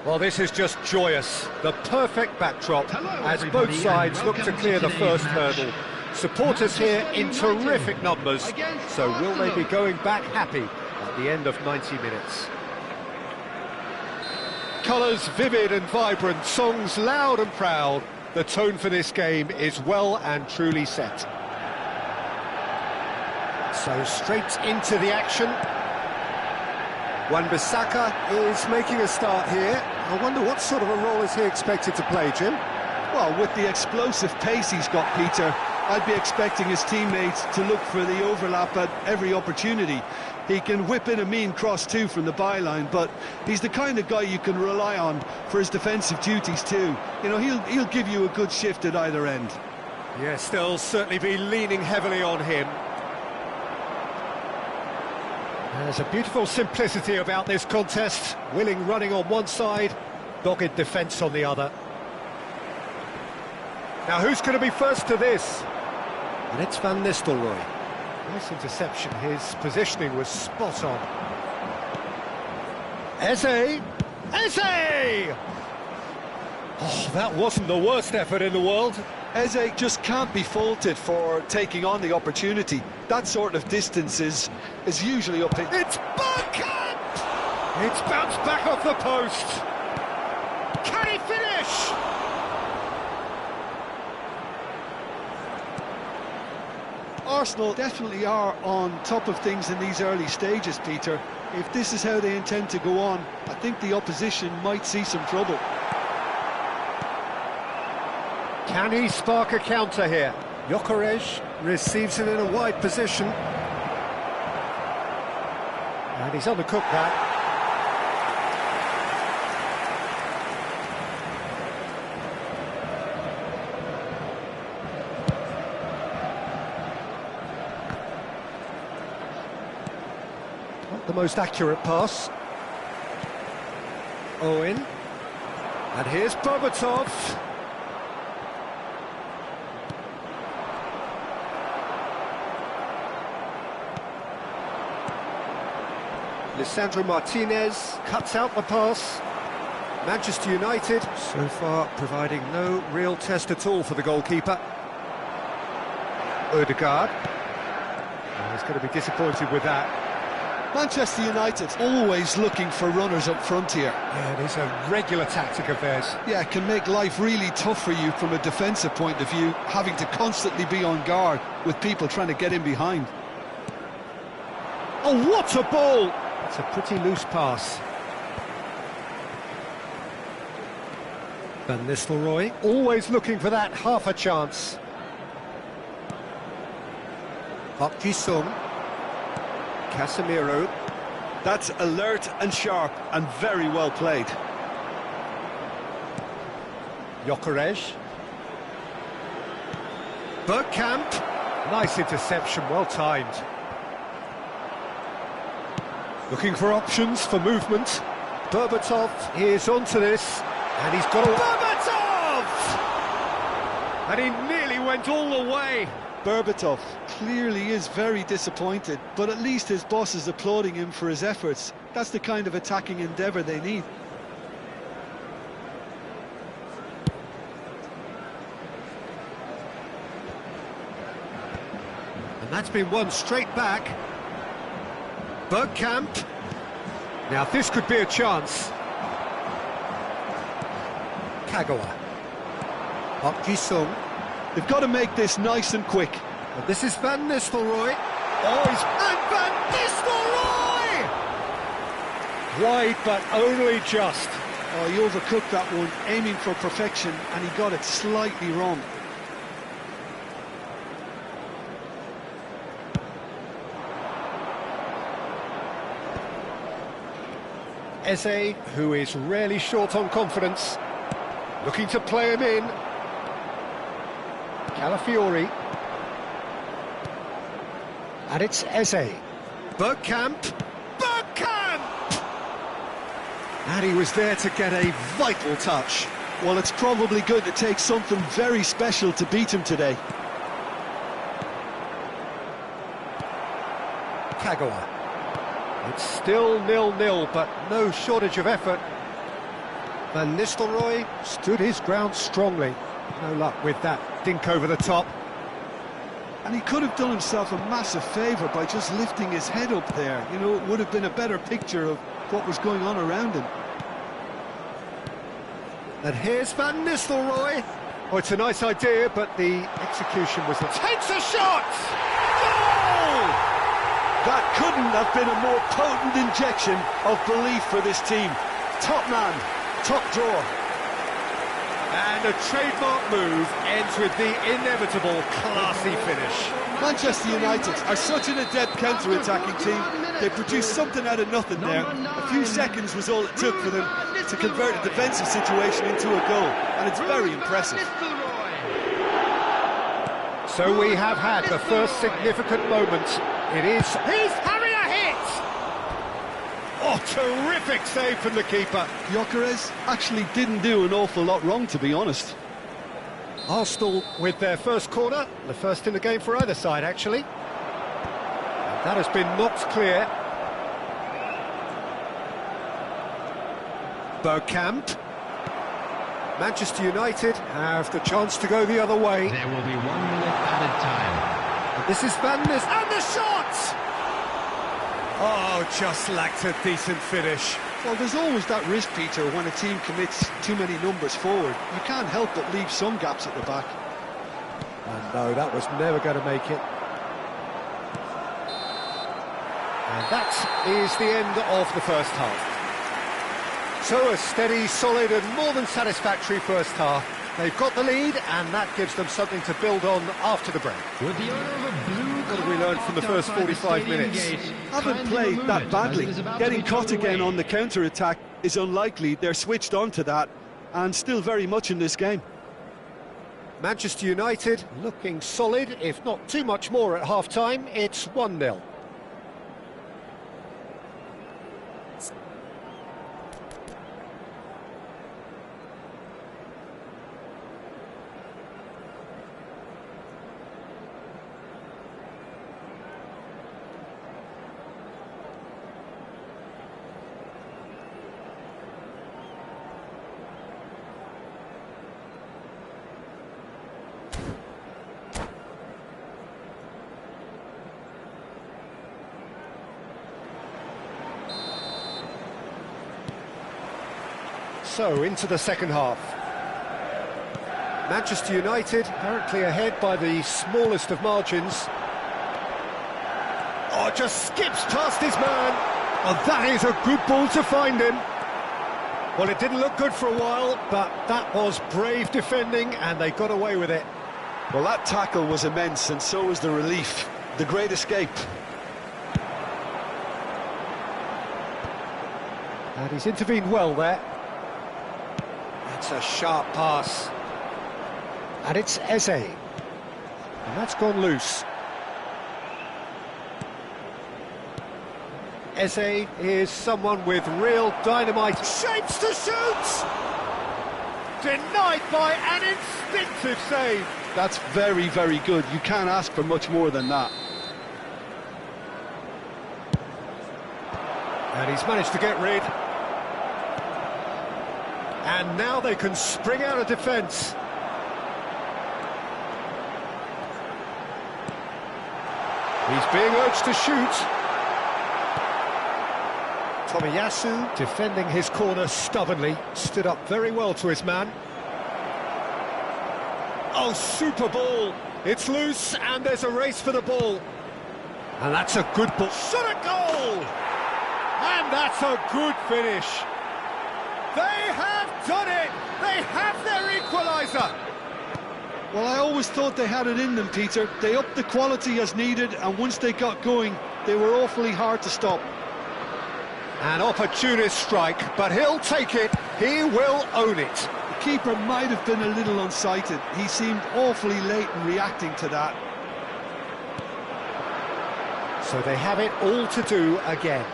Well, this is just joyous. The perfect backdrop as both sides look to clear the first hurdle. Supporters here in terrific numbers. So will they be going back happy at the end of 90 minutes? Colours vivid and vibrant, songs loud and proud. The tone for this game is well and truly set. So straight into the action. Wan-Bissaka is making a start here. I wonder what sort of a role is he expected to play, Jim? Well, with the explosive pace he's got, Peter, I'd be expecting his teammates to look for the overlap at every opportunity. He can whip in a mean cross too from the byline, but he's the kind of guy you can rely on for his defensive duties too. You know, he'll give you a good shift at either end. Yes, they'll certainly be leaning heavily on him. There's a beautiful simplicity about this contest. Willing running on one side, dogged defence on the other. Now who's going to be first to this? And it's Van Nistelrooy. Nice interception, his positioning was spot on. Eze! Eze! Oh, that wasn't the worst effort in the world. Eze just can't be faulted for taking on the opportunity. That sort of distance is usually up to... It's backhand! It's bounced back off the post. Can he finish? Arsenal definitely are on top of things in these early stages, Peter. If this is how they intend to go on, I think the opposition might see some trouble. Can he spark a counter here? Gyökeres receives it in a wide position. And he's undercooked that. Not the most accurate pass. Owen. And here's Berbatov. Lisandro Martinez cuts out the pass. Manchester United, so far, providing no real test at all for the goalkeeper. Odegaard. Oh, he's going to be disappointed with that. Manchester United always looking for runners up front here. Yeah, it is a regular tactic of theirs. Yeah, it can make life really tough for you from a defensive point of view, having to constantly be on guard with people trying to get in behind. Oh, what a ball! It's a pretty loose pass. Van Nistelrooy, always looking for that half a chance. Park Ji-sung. Casemiro. That's alert and sharp and very well played. Gyökeres. Bergkamp. Nice interception, well timed. Looking for options for movement. Berbatov is onto this, and he's got a... Berbatov! And he nearly went all the way. Berbatov clearly is very disappointed, but at least his boss is applauding him for his efforts. That's the kind of attacking endeavour they need. And that's been won straight back. Bergkamp. Now this could be a chance. Kagawa. Park Ji-sung. They've got to make this nice and quick. And this is Van Nistelrooy. Oh, he's... And Van Nistelrooy! Wide, but only just. Oh, he overcooked that one, aiming for perfection, and he got it slightly wrong. Eze, who is rarely short on confidence, looking to play him in. Calafiori. And it's Eze. Bergkamp. Bergkamp! And he was there to get a vital touch. Well, it's probably going to take something very special to beat him today. Kagawa. It's still 0-0, but no shortage of effort. Van Nistelrooy stood his ground strongly. No luck with that dink over the top. And he could have done himself a massive favour by just lifting his head up there. You know, it would have been a better picture of what was going on around him. And here's Van Nistelrooy. Oh, it's a nice idea, but the execution was... Takes a shot! Goal! That couldn't have been a more potent injection of belief for this team. Top man, top drawer. And a trademark move ends with the inevitable classy finish. Manchester United are such an adept counter-attacking team. They produced something out of nothing there. A few seconds was all it took for them to convert a defensive situation into a goal, and it's very impressive. So we have had the first significant moment. It is... He's Harrier hit! Oh, terrific save from the keeper. Gyökeres actually didn't do an awful lot wrong, to be honest. Arsenal with their first corner, the first in the game for either side, actually. And that has been knocked clear. Bergkamp. Manchester United have the chance to go the other way. There will be 1 minute added time. And this is Van Nis... And the shot! Oh, just lacked a decent finish. Well, there's always that risk, Peter, when a team commits too many numbers forward. You can't help but leave some gaps at the back. And no, that was never going to make it. And that is the end of the first half. So a steady, solid and more than satisfactory first half. They've got the lead and that gives them something to build on after the break. With the owner of a blue What have we learned from the first 45 minutes? Haven't played that badly. Getting caught again on the counter-attack is unlikely. They're switched on to that and still very much in this game. Manchester United looking solid, if not too much more at half-time. It's 1-0. So, into the second half. Manchester United apparently ahead by the smallest of margins. Oh, just skips past his man. Oh, that is a good ball to find him. Well, it didn't look good for a while, but that was brave defending, and they got away with it. Well, that tackle was immense, and so was the relief. The great escape. And he's intervened well there. That's a sharp pass. And it's Eze. And that's gone loose. Eze is someone with real dynamite. Shapes to shoot! Denied by an instinctive save. That's very, very good. You can't ask for much more than that. And he's managed to get rid. And now they can spring out of defence. He's being urged to shoot. Tomiyasu defending his corner stubbornly, stood up very well to his man. Oh, super ball! It's loose and there's a race for the ball. And that's a good ball. Shot a goal! And that's a good finish. They have done it! They have their equaliser! Well, I always thought they had it in them, Peter. They upped the quality as needed, and once they got going, they were awfully hard to stop. An opportunist strike, but he'll take it. He will own it. The keeper might have been a little unsighted. He seemed awfully late in reacting to that. So they have it all to do again.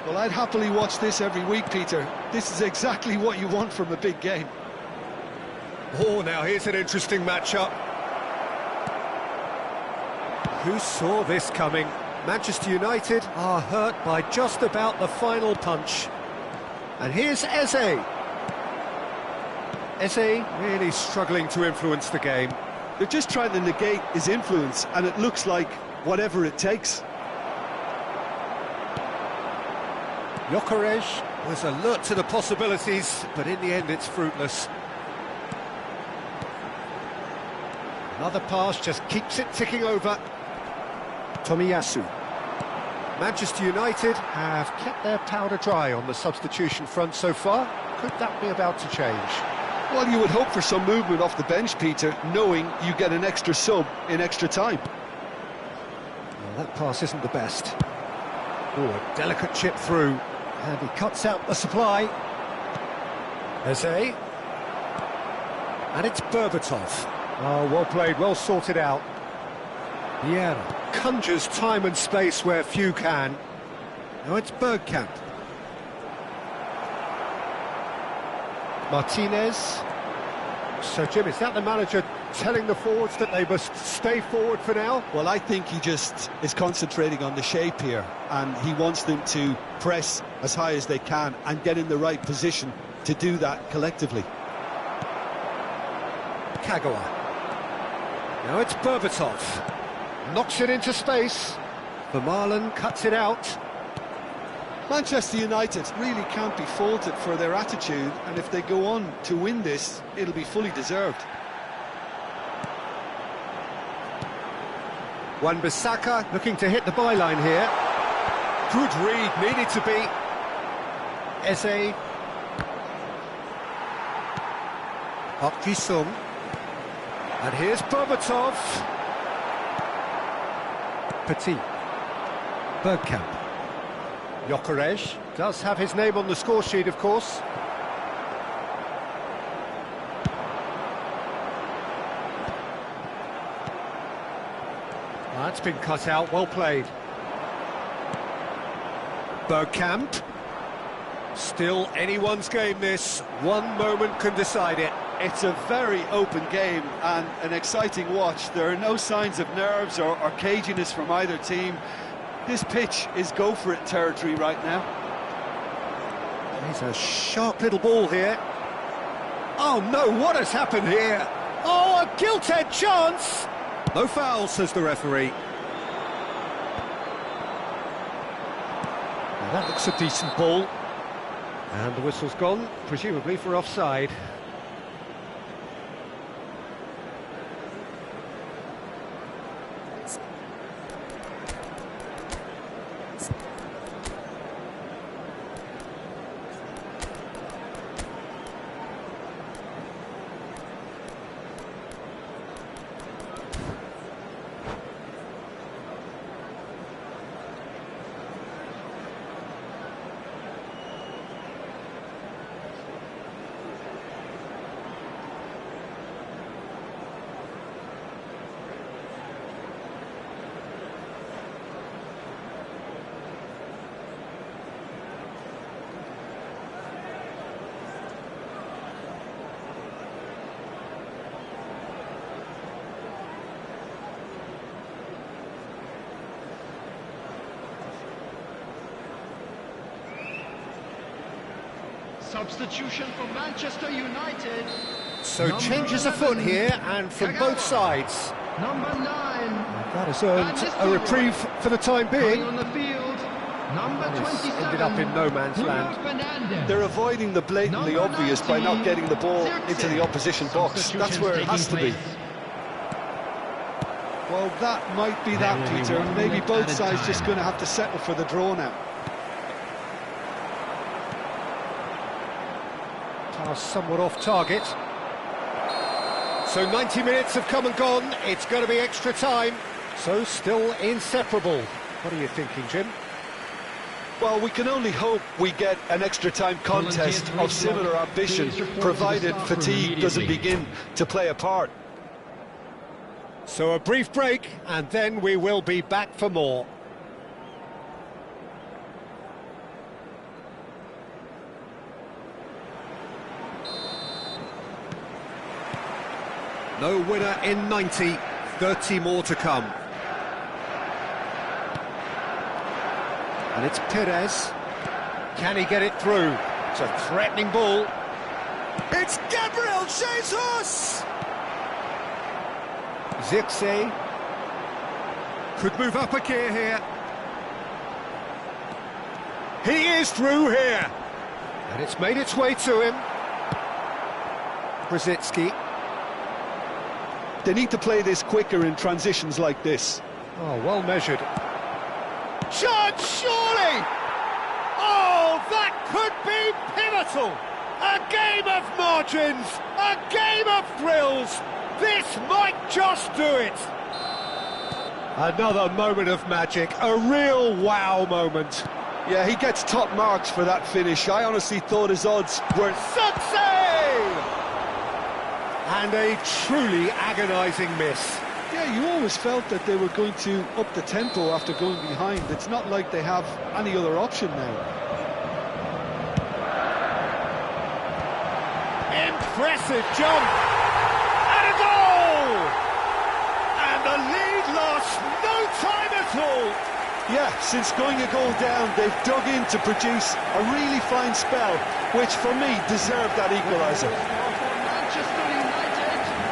Well, I'd happily watch this every week, Peter. This is exactly what you want from a big game. Oh, now here's an interesting matchup. Who saw this coming? Manchester United are hurt by just about the final punch. And here's Eze. Eze really struggling to influence the game. They're just trying to negate his influence, and it looks like whatever it takes. Gyökeres was alert to the possibilities, but in the end it's fruitless. Another pass just keeps it ticking over. Tomiyasu. Manchester United have kept their powder dry on the substitution front so far. Could that be about to change? Well, you would hope for some movement off the bench, Peter, knowing you get an extra sub in extra time. Well, that pass isn't the best. Oh, a delicate chip through. And he cuts out the supply. Eze. And it's Berbatov. Oh, well played, well sorted out. Vieira conjures time and space where few can. Now it's Bergkamp. Martinez. So, Jim, is that the manager telling the forwards that they must stay forward for now? Well, I think he just is concentrating on the shape here, and he wants them to press as high as they can and get in the right position to do that collectively. Kagawa. Now it's Berbatov. Knocks it into space. Vermaelen cuts it out. Manchester United really can't be faulted for their attitude, and if they go on to win this, it'll be fully deserved. Wan-Bissaka looking to hit the byline here. Good read, needed to be. Eze. Park Ji-sung. And here's Berbatov. Petit. Bergkamp. Gyökeres does have his name on the score sheet, of course. That's been cut out, well played. Bergkamp. Still anyone's game, this. One moment can decide it. It's a very open game and an exciting watch. There are no signs of nerves or caginess from either team. This pitch is go-for-it territory right now. He's a sharp little ball here. Oh no, what has happened here? Oh, a gilt-edged chance! No foul, says the referee. Now that looks a decent ball. And the whistle's gone, presumably for offside. Substitution for Manchester United. So changes afoot here, and from both sides. Number 9. That has earned a reprieve for the time being. On the field. Number 27. Ended up in no man's land. They're avoiding the blatantly obvious by not getting the ball into the opposition box. That's where it has to be. Well, that might be that, Peter. Maybe both sides just going to have to settle for the draw now. Somewhat off target. So 90 minutes have come and gone. It's going to be extra time. So still inseparable. What are you thinking, Jim? Well, we can only hope we get an extra time contest of similar ambition, provided fatigue doesn't begin to play a part. So a brief break, and then we will be back for more. No winner in 90, 30 more to come. And it's Perez. Can he get it through? It's a threatening ball. It's Gabriel Jesus! Zirkzee could move up a gear here. He is through here. And it's made its way to him. Brzezinski. They need to play this quicker in transitions like this. Oh, well measured. Chance, surely! Oh, that could be pivotal! A game of margins, a game of thrills. This might just do it. Another moment of magic, a real wow moment. Yeah, he gets top marks for that finish. I honestly thought his odds were... Success! And a truly agonising miss. Yeah, you always felt that they were going to up the tempo after going behind. It's not like they have any other option now. Impressive jump! And a goal! And the lead lost no time at all. Yeah, since going a goal down, they've dug in to produce a really fine spell, which for me deserved that equaliser.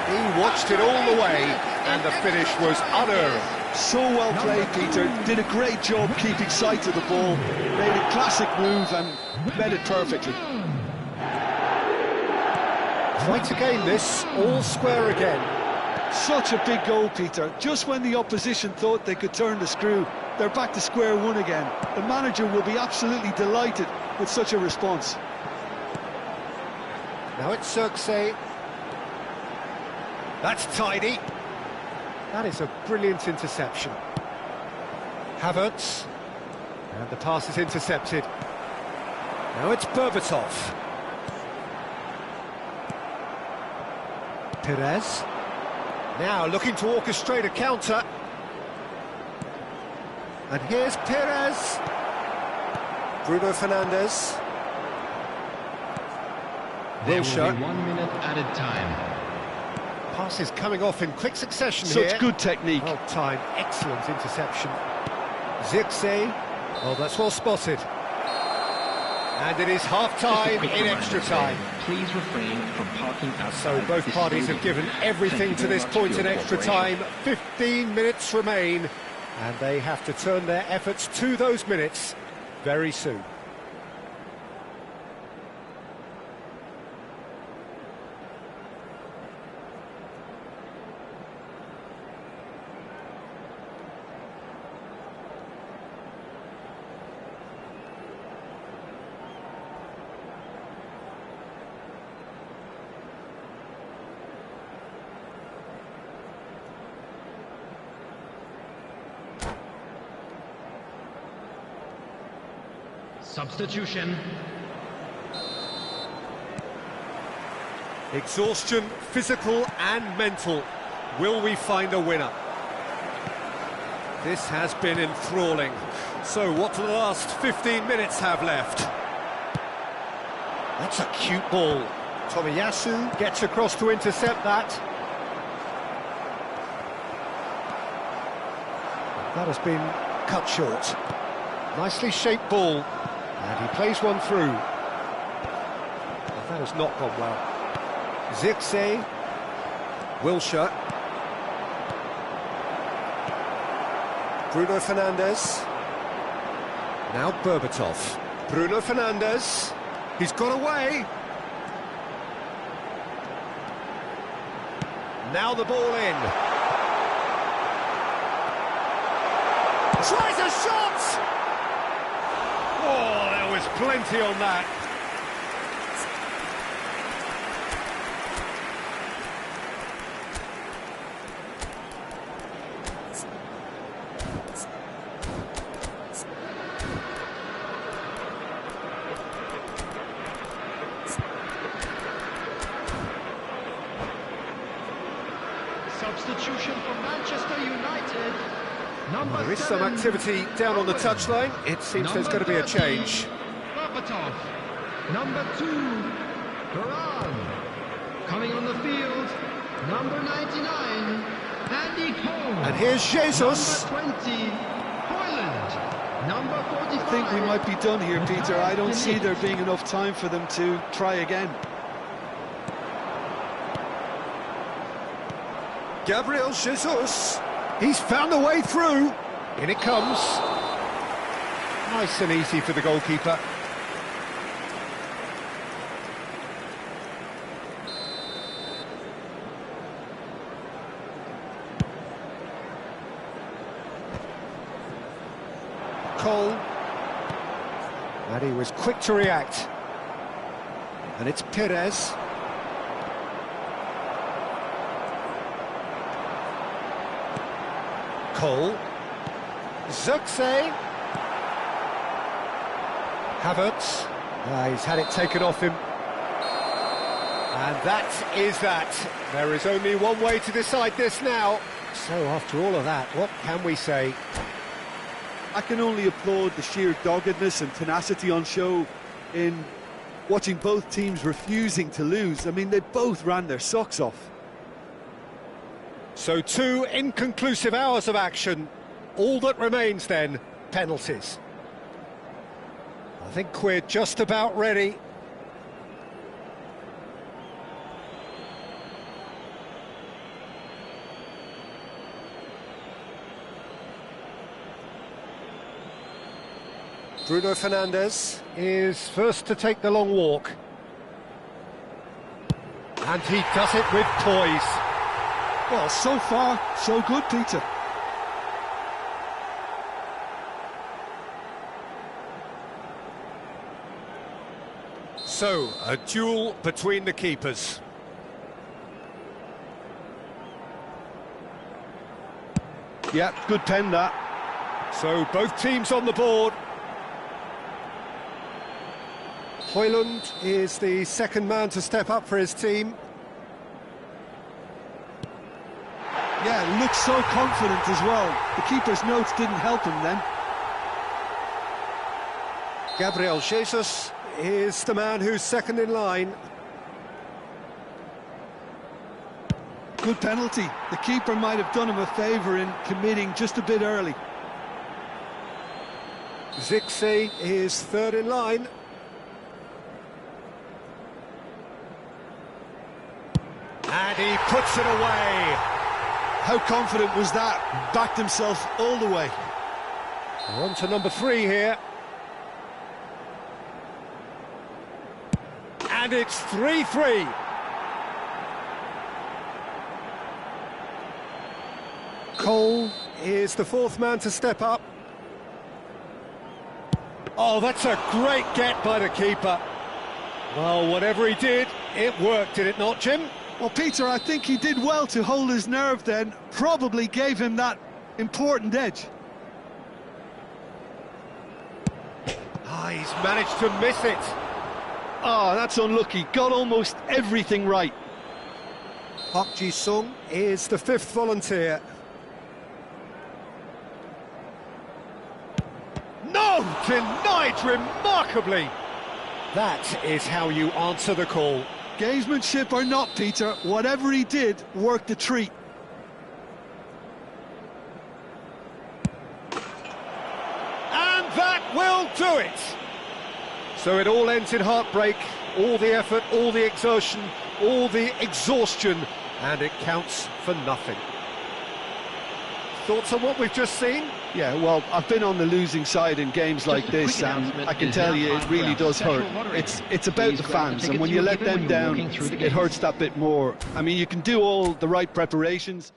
He watched it all the way, and the finish was unearned. So well played, Peter. Did a great job keeping sight of the ball. Made a classic move and met it perfectly. Try to gain this, all square again. Such a big goal, Peter. Just when the opposition thought they could turn the screw, they're back to square one again. The manager will be absolutely delighted with such a response. Now it's Zirkzee. That's tidy. That is a brilliant interception. Havertz. And the pass is intercepted. Now it's Berbatov. Perez. Now looking to orchestrate a counter. And here's Perez. Bruno Fernandes. There will be 1 minute added time. Passes coming off in quick succession here. Such good technique. Well timed, excellent interception. Zirkzee. Oh, that's well spotted. And it is half-time in extra time. Please refrain from parking outside. So both parties have given everything to this point in extra time. 15 minutes remain, and they have to turn their efforts to those minutes very soon. Substitution. Exhaustion, physical and mental. Will we find a winner? This has been enthralling. So what do the last 15 minutes have left? That's a cute ball. Tomiyasu gets across to intercept that. That has been cut short. Nicely shaped ball. And he plays one through. Well, that has not gone well. Zirkzee. Wilshere. Bruno Fernandes. Now Berbatov. Bruno Fernandes. He's got away. Now the ball in. Tries a shot! Oh, there was plenty on that. Substitution for Manchester United. Number There is some 7, activity down on the touchline. It seems there's going to be a change. Berbatov. Number 2, Varane. Coming on the field, number 99, Andy Cole. And here's Jesus. Number 20, Hoyland. Number 45. I think we might be done here, Peter. I don't see there being enough time for them to try again. Gabriel Jesus. He's found a way through. In it comes. Nice and easy for the goalkeeper. Cole. And he was quick to react. And it's Perez. Cole. Zirkzee. Havertz. He's had it taken off him. And that is that. There is only one way to decide this now. So after all of that, what can we say? I can only applaud the sheer doggedness and tenacity on show in watching both teams refusing to lose. I mean, they both ran their socks off. So 2 inconclusive hours of action. All that remains then, penalties. I think we're just about ready. Bruno Fernandes is first to take the long walk. And he does it with poise. Well, so far, so good, Peter. So, a duel between the keepers. Yeah, good pen that. So both teams on the board. Højlund is the second man to step up for his team. Yeah, looks so confident as well. The keeper's notes didn't help him then. Gabriel Jesus is the man who's second in line. Good penalty. The keeper might have done him a favour in committing just a bit early. Zixi is third in line. And he puts it away. How confident was that? Backed himself all the way. We're on to number 3 here. And it's 3-3. Cole is the fourth man to step up. Oh, that's a great get by the keeper. Well, whatever he did, it worked, did it not, Jim? Well, Peter, I think he did well to hold his nerve then. Probably gave him that important edge. Ah, he's managed to miss it. Oh, that's unlucky. Got almost everything right. Park Ji-sung is the fifth volunteer. No! Denied remarkably! That is how you answer the call. Gamesmanship or not, Peter, whatever he did worked a treat. And that will do it! So it all ends in heartbreak, all the effort, all the exertion, all the exhaustion, and it counts for nothing. Thoughts on what we've just seen? Yeah, well, I've been on the losing side in games like this, and I can tell you it really does hurt. It's about the fans, and when you let them down, it hurts that bit more. I mean, you can do all the right preparations.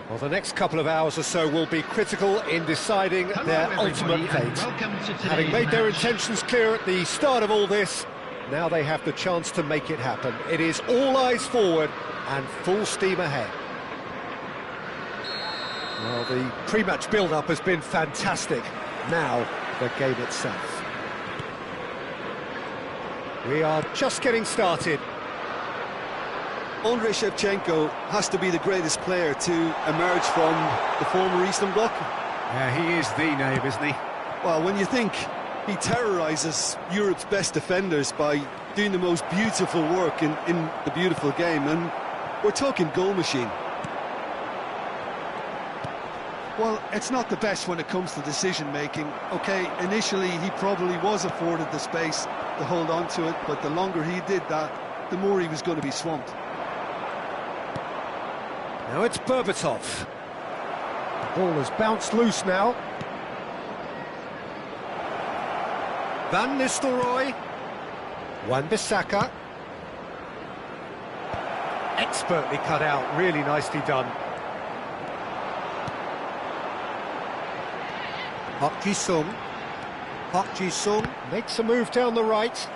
Well, the next couple of hours or so will be critical in deciding their ultimate fate. Having made their intentions clear at the start of all this, now they have the chance to make it happen. It is all eyes forward and full steam ahead. Well, the pre-match build-up has been fantastic. Now, the game itself. We are just getting started. Andrei Shevchenko has to be the greatest player to emerge from the former Eastern Bloc. Yeah, he is the name, isn't he? Well, when you think he terrorises Europe's best defenders by doing the most beautiful work in the beautiful game, and we're talking goal machine. Well, it's not the best when it comes to decision-making. OK, initially he probably was afforded the space to hold on to it, but the longer he did that, the more he was going to be swamped. Now it's Berbatov. The ball has bounced loose now. Van Nistelrooy. Wan-Bissaka. Expertly cut out, really nicely done. Park Ji-sung. Park Ji-sung makes a move down the right.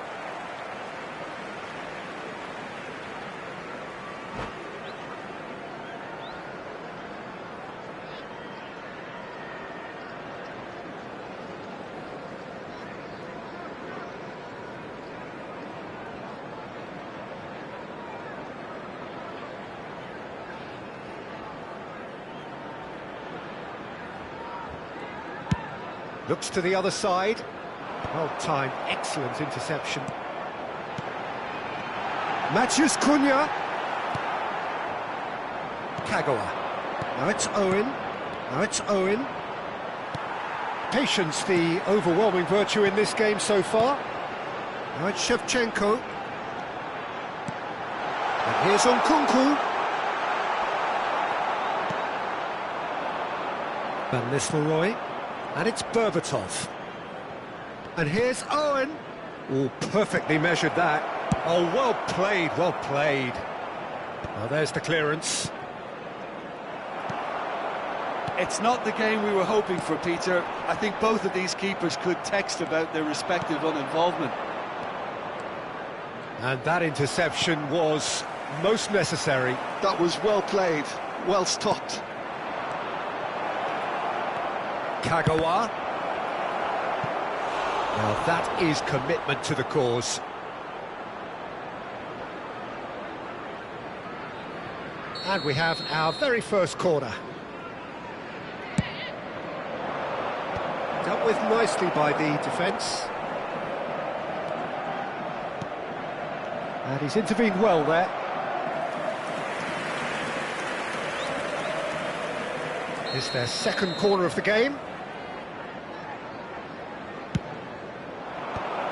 Looks to the other side. Well timed, excellent interception. Matheus Cunha. Kagawa. Now it's Owen. Now it's Owen. Patience, the overwhelming virtue in this game so far. Now it's Shevchenko. And here's Nkunku. Van Nistelrooy. And it's Berbatov. And here's Owen. Oh, perfectly measured that. Oh, well played, well played. Well, there's the clearance. It's not the game we were hoping for, Peter. I think both of these keepers could text about their respective uninvolvement. And that interception was most necessary. That was well played, well stopped. Kagawa. Now that is commitment to the cause. And we have our very first corner. Dealt with nicely by the defence. And he's intervened well there. It's their second corner of the game.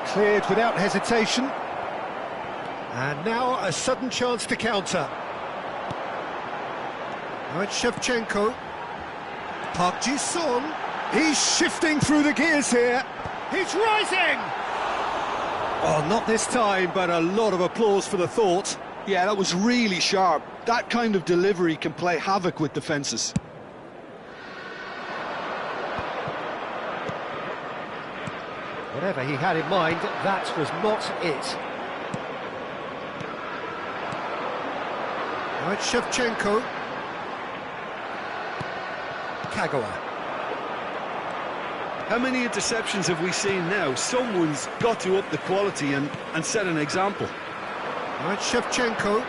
Cleared without hesitation. And now a sudden chance to counter. Now it's Shevchenko. Park Ji-sung. He's shifting through the gears here. He's rising! Oh, not this time, but a lot of applause for the thought. Yeah, that was really sharp. That kind of delivery can play havoc with defences. Whatever he had in mind, that was not it. Now it's Shevchenko. Kagawa. How many interceptions have we seen now? Someone's got to up the quality and set an example. Now it's Shevchenko.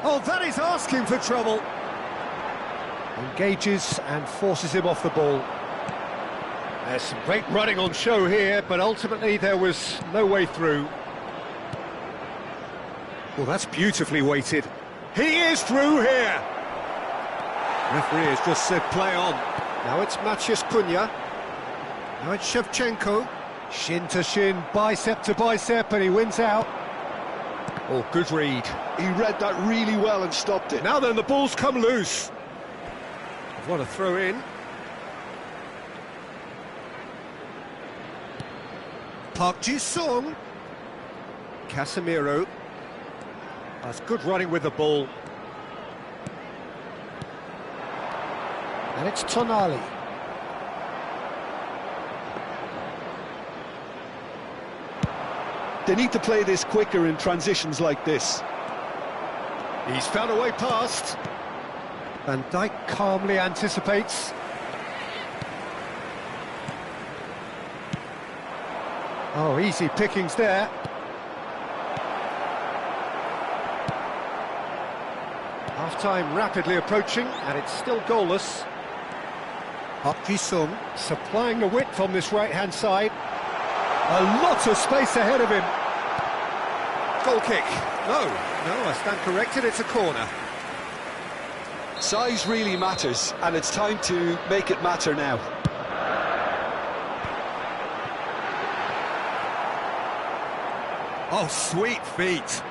Oh, that is asking for trouble. Engages and forces him off the ball. There's some great running on show here, but ultimately there was no way through. Well, that's beautifully weighted. He is through here! Referee has just said play on. Now it's Matheus Cunha. Now it's Shevchenko. Shin to shin, bicep to bicep, and he wins out. Oh, good read. He read that really well and stopped it. Now then, the ball's come loose. What a throw in. Park Ji-sung. Casemiro. That's good running with the ball. And it's Tonali. They need to play this quicker in transitions like this. He's found a way past. Van Dijk calmly anticipates. Oh, easy pickings there. Half-time rapidly approaching, and it's still goalless. Park Ji-sung supplying the width on this right-hand side. A lot of space ahead of him. Goal kick. No, I stand corrected, it's a corner. Size really matters, and it's time to make it matter now. Oh, sweet feet.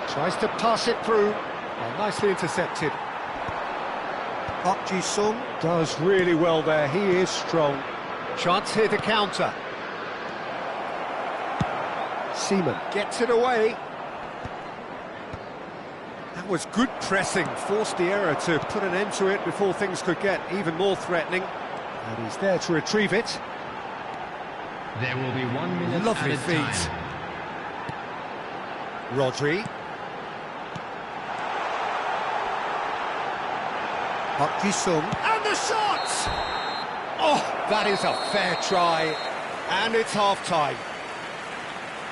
Tries to pass it through. Oh, nicely intercepted. Park Ji-sung does really well there. He is strong. Chance here to counter. Seaman gets it away. That was good pressing. Forced the error to put an end to it before things could get even more threatening. And he's there to retrieve it. There will be 1 minute Lovely added feet. time. Rodri. Park Ji-sung. And the shot! Oh, that is a fair try. And it's half-time.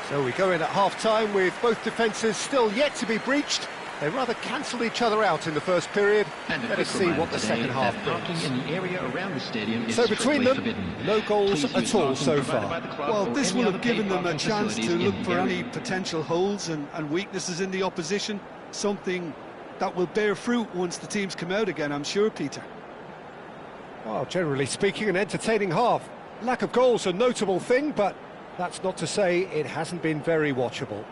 So we go in at half-time with both defences still yet to be breached. They rather cancelled each other out in the first period. Let us see what the second half brings. In the area around the stadium is So between them, forbidden. no goals Please at use all parking so provided by far. the club Well, or this any will other have given paid them a parking chance to facilities look in for the any area. potential holes and weaknesses in the opposition. Something that will bear fruit once the teams come out again, I'm sure, Peter. Well, generally speaking, an entertaining half. Lack of goals a notable thing, but that's not to say it hasn't been very watchable.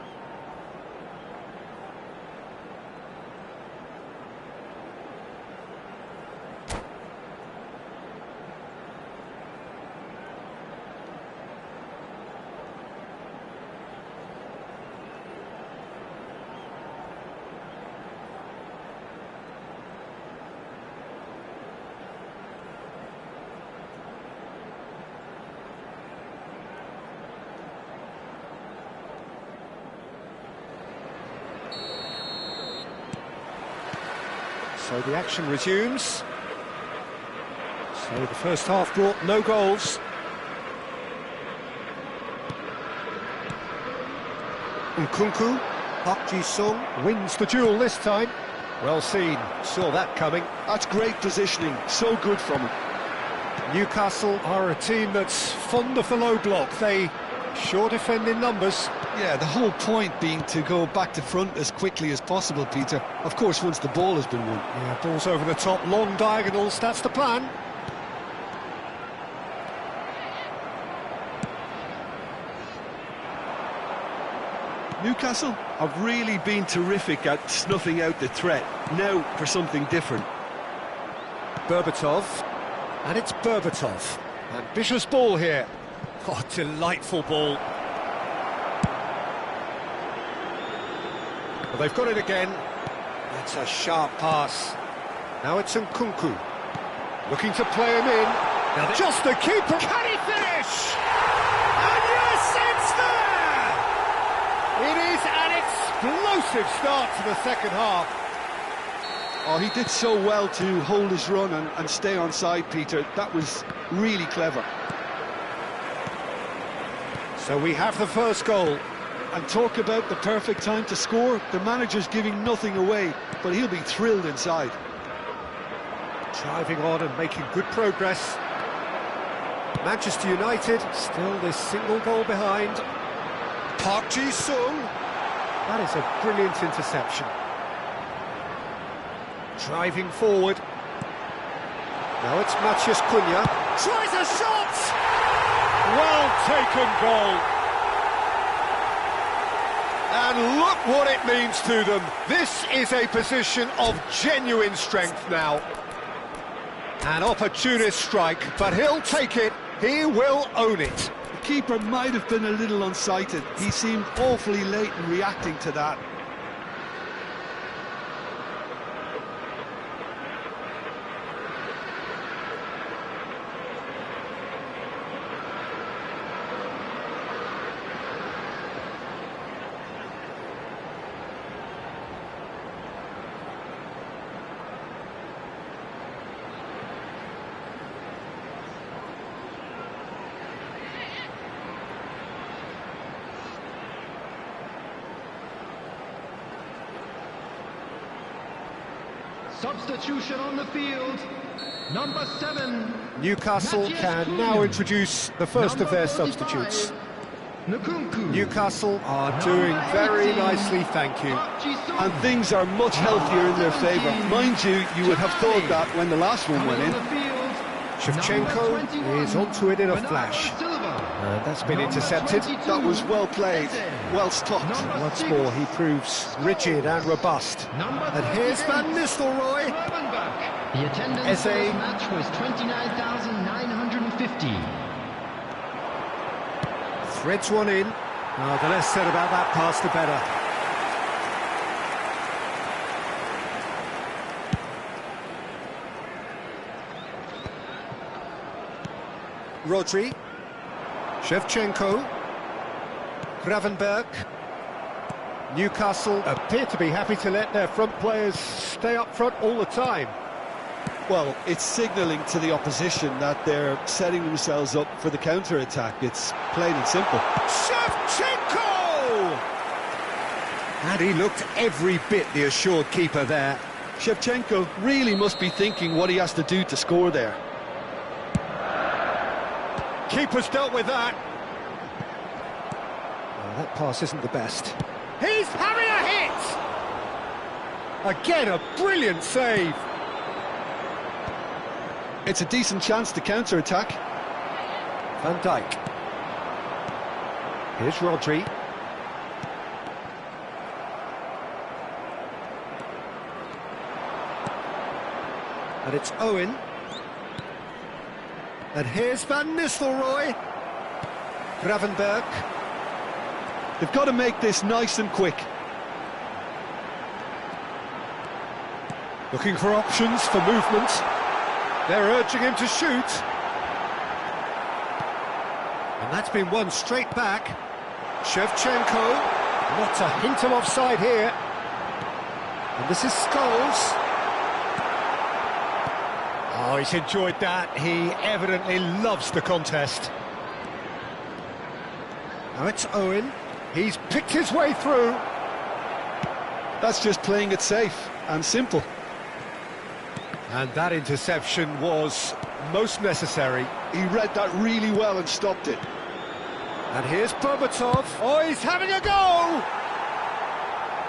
So the action resumes. So the first half brought no goals. Nkunku, Park Ji-sung wins the duel this time. Well seen, saw that coming. That's great positioning, so good from him. Newcastle are a team that's fond of the low block. They sure defend in numbers. Yeah, the whole point being to go back to front as quickly as possible, Peter. Of course, once the ball has been won. Yeah, balls over the top, long diagonals, that's the plan. Newcastle have really been terrific at snuffing out the threat. Now for something different. Berbatov, and it's Berbatov. Ambitious ball here. Oh, delightful ball. Well, they've got it again. That's a sharp pass. Now it's Nkunku. Looking to play him in. Now just the keeper. Can he finish? And yes, it's there! It is an explosive start to the second half. Oh, he did so well to hold his run and stay on side, Peter. That was really clever. So we have the first goal. And talk about the perfect time to score. The manager's giving nothing away, but he'll be thrilled inside. Driving on and making good progress. Manchester United still this single goal behind. Park Ji-sung. That is a brilliant interception. Driving forward. Now it's Matheus Cunha. Tries a shot! Well taken goal. And look what it means to them. This is a position of genuine strength now. An opportunist strike, but he'll take it. He will own it. The keeper might have been a little unsighted. He seemed awfully late in reacting to that. Substitution on the field. Number 7. Newcastle can now introduce the first of their substitutes. Newcastle are doing very nicely, thank you. And things are much healthier in their favour. Mind you, you would have thought that when the last one went in. Shevchenko is onto it in a flash. And that's been intercepted. That was well played, well stopped. Once more, he proves rigid and robust. And here's Van Nistelrooy. The attendance for this match was 29,950. Threads one in. Oh, the less said about that pass, the better. Rodri. Shevchenko. Gravenberg. Newcastle appear to be happy to let their front players stay up front all the time. Well, it's signalling to the opposition that they're setting themselves up for the counter-attack. It's plain and simple. Shevchenko! And he looked every bit the assured keeper there. Shevchenko really must be thinking what he has to do to score there. Keeper's dealt with that. Well, that pass isn't the best. He's having a hit! Again, a brilliant save. It's a decent chance to counter-attack. Van Dijk. Here's Rodri. And it's Owen. And here's Van Nistelrooy. Gravenberg. They've got to make this nice and quick. Looking for options for movement. They're urging him to shoot. And that's been won straight back. Shevchenko. Not a hint of offside here. And this is Scholes. Oh, he's enjoyed that. He evidently loves the contest. Now it's Owen. He's picked his way through. That's just playing it safe and simple. And that interception was most necessary. He read that really well and stopped it. And here's Berbatov. Oh, he's having a go!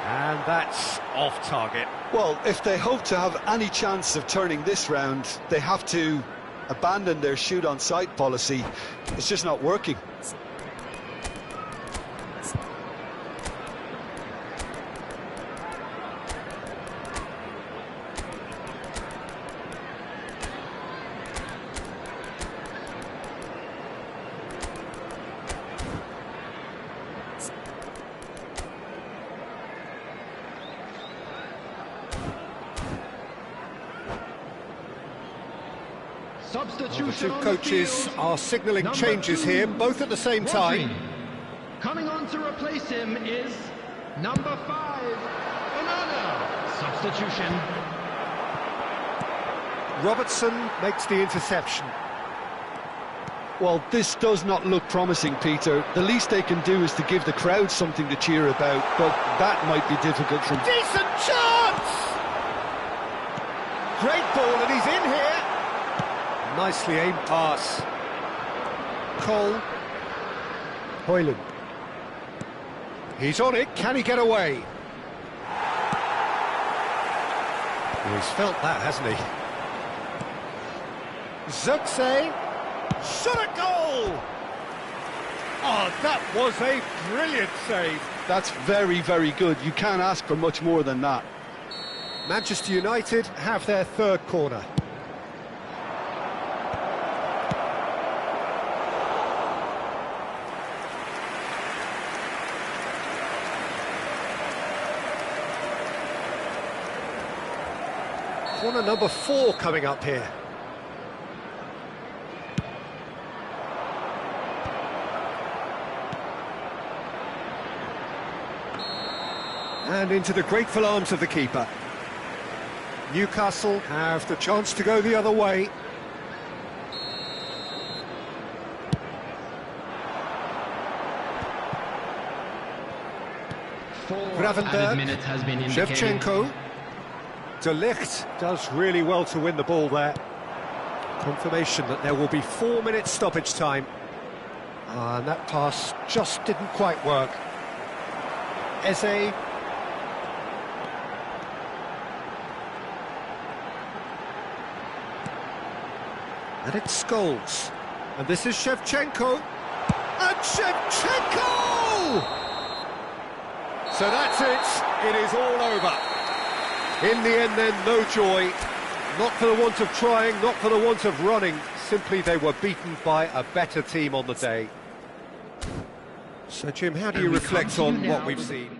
And that's off target. Well, if they hope to have any chance of turning this round, they have to abandon their shoot-on-sight policy. It's just not working. The two coaches are signalling changes here, both at the same time. Coming on to replace him is number 5, Onana. Substitution. Robertson makes the interception. Well, this does not look promising, Peter. The least they can do is to give the crowd something to cheer about, but that might be difficult from... Decent chance! Great ball, and he's in here. Nicely aimed pass. Cole. Hoyland. He's on it. Can he get away? He's felt that, hasn't he? Zirkzee. Shot a goal! Oh, that was a brilliant save. That's very, very good. You can't ask for much more than that. Manchester United have their third corner. Corner number 4 coming up here. And into the grateful arms of the keeper. Newcastle have the chance to go the other way. Gravenberg, Shevchenko. De Ligt does really well to win the ball there. Confirmation that there will be 4 minutes stoppage time. And that pass just didn't quite work. Eze. And it's Scholes. And this is Shevchenko. And Shevchenko! So that's it. It is all over. In the end then, no joy. Not for the want of trying, not for the want of running. Simply they were beaten by a better team on the day. So Jim, how do you reflect on what we've seen?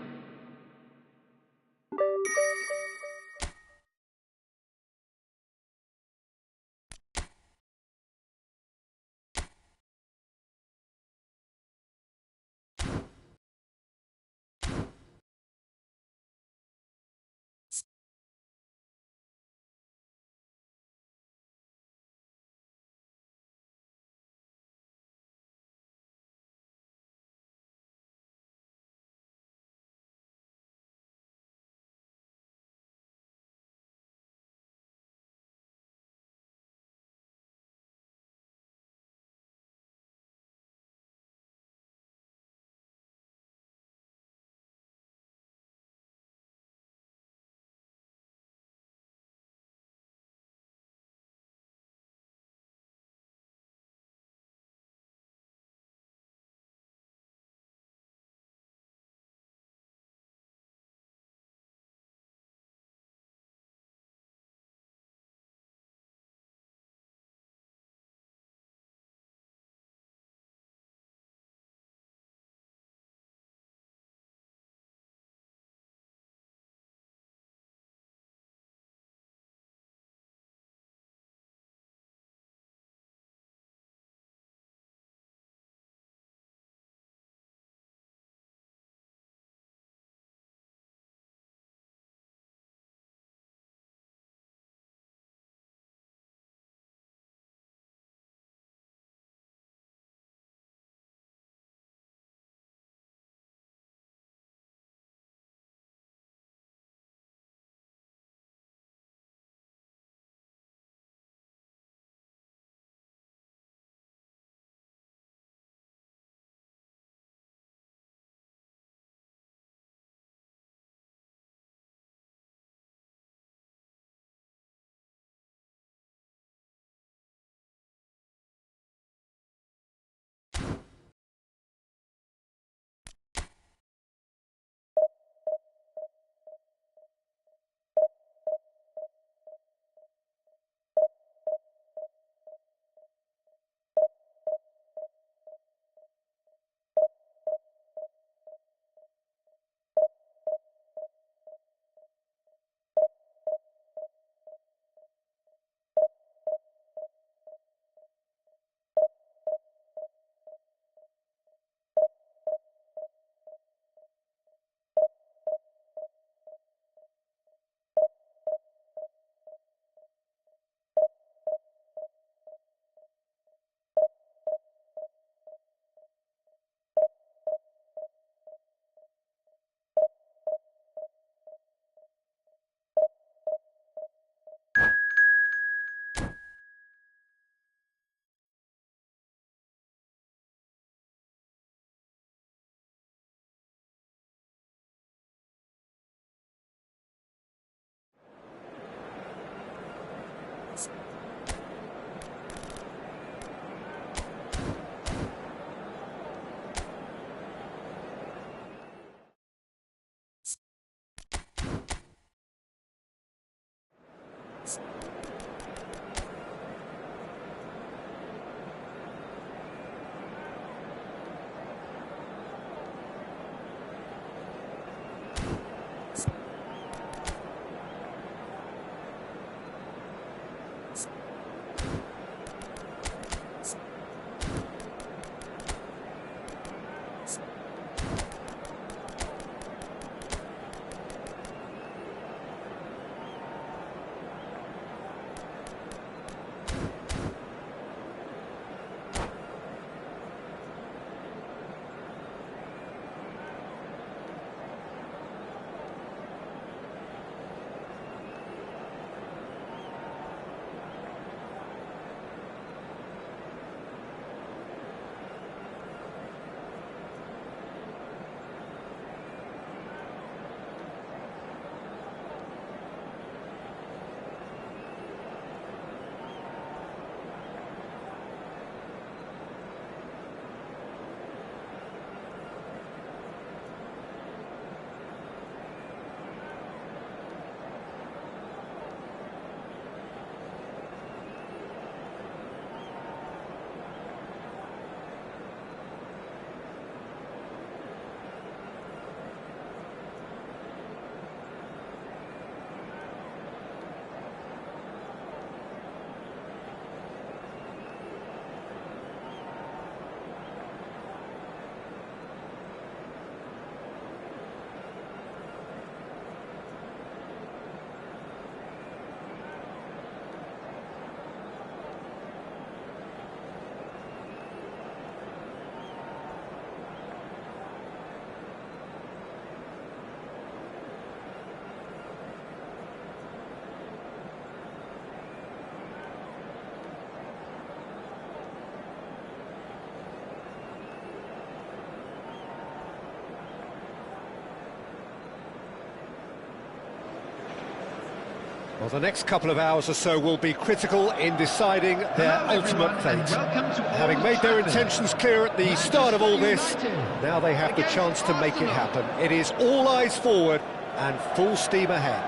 Well, the next couple of hours or so will be critical in deciding their ultimate fate. Having made their intentions clear at the start of all this, now they have the chance to make it happen. It is all eyes forward and full steam ahead.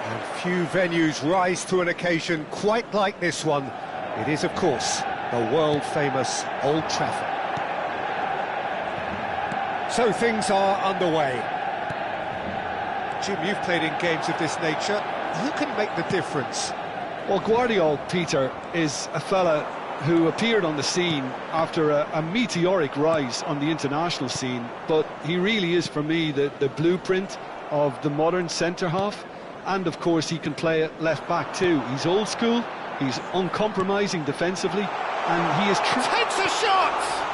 And few venues rise to an occasion quite like this one. It is, of course, the world-famous Old Trafford. So things are underway. Jim, you've played in games of this nature. Who can make the difference? Well, Guardiola, Peter, is a fella who appeared on the scene after a meteoric rise on the international scene, but he really is, for me, the blueprint of the modern centre-half, and, of course, he can play at left-back too. He's old school, he's uncompromising defensively, and he is... Takes a shot!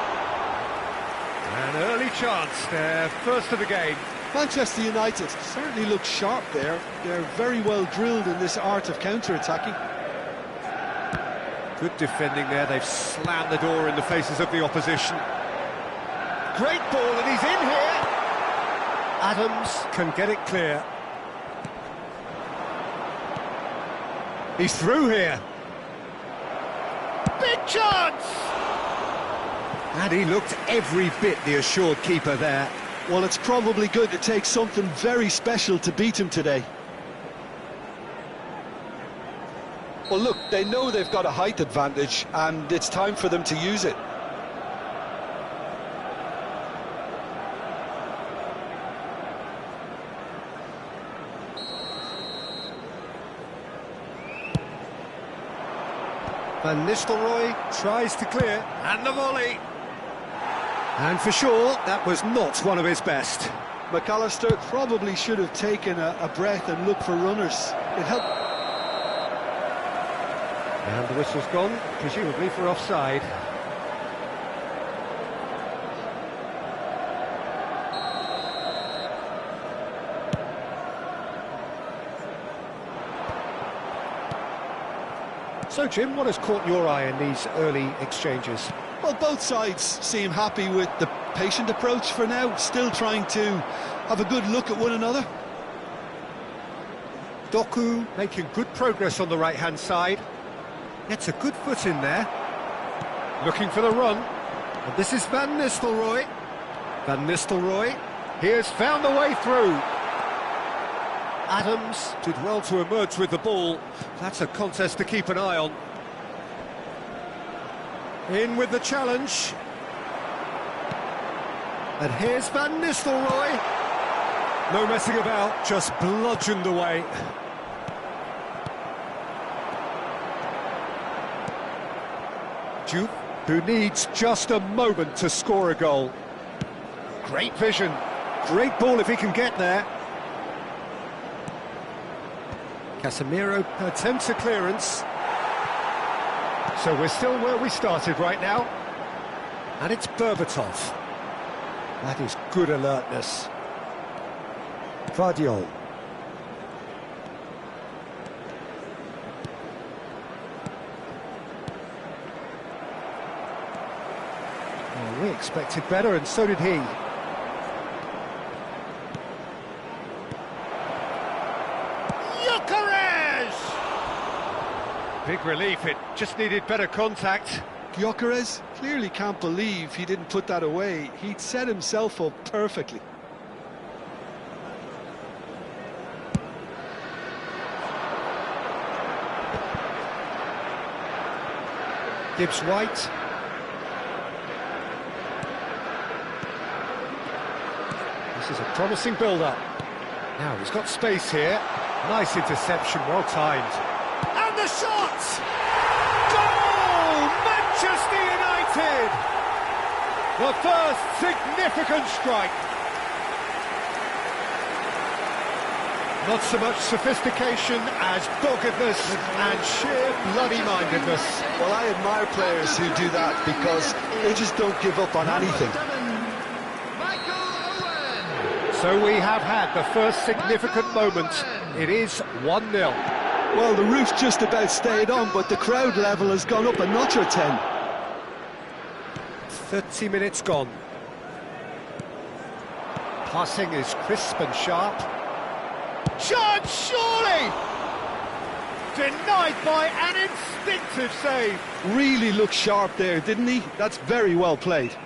An early chance, their first of the game. Manchester United certainly look sharp there. They're very well drilled in this art of counter-attacking. Good defending there, they've slammed the door in the faces of the opposition. Great ball, and he's in here! Adams can get it clear. He's through here. Big chance! And he looked every bit the assured keeper there. Well, it's probably going to take something very special to beat him today. Well, look, they know they've got a height advantage, and it's time for them to use it. Van Nistelrooy tries to clear, and the volley. And for sure, that was not one of his best. McAllister probably should have taken a breath and looked for runners. It helped. And the whistle's gone, presumably for offside. So, Jim, what has caught your eye in these early exchanges? Well, both sides seem happy with the patient approach for now, still trying to have a good look at one another. Doku making good progress on the right-hand side. Gets a good foot in there. Looking for the run. And this is Van Nistelrooy. Van Nistelrooy, he has found a way through. Adams did well to emerge with the ball. That's a contest to keep an eye on. In with the challenge. And here's Van Nistelrooy. No messing about, just bludgeoned away. Jupe, who needs just a moment to score a goal. Great vision. Great ball if he can get there. Casemiro attempts a clearance. So we're still where we started right now. And it's Berbatov. That is good alertness. Vardiol. Well, we expected better, and so did he. Big relief, it just needed better contact. Gyökeres clearly can't believe he didn't put that away. He'd set himself up perfectly. Gibbs-White. This is a promising build-up. Now he's got space here. Nice interception, well timed. And the shot! Goal! Manchester United! The first significant strike. Not so much sophistication as doggedness and sheer bloody-mindedness. Well, I admire players who do that because they just don't give up on anything. So we have had the first significant moment. It is 1-0. Well, the roof's just about stayed on, but the crowd level has gone up a notch or 10. 30 minutes gone. Passing is crisp and sharp. Chance, surely! Denied by an instinctive save. Really looked sharp there, didn't he? That's very well played.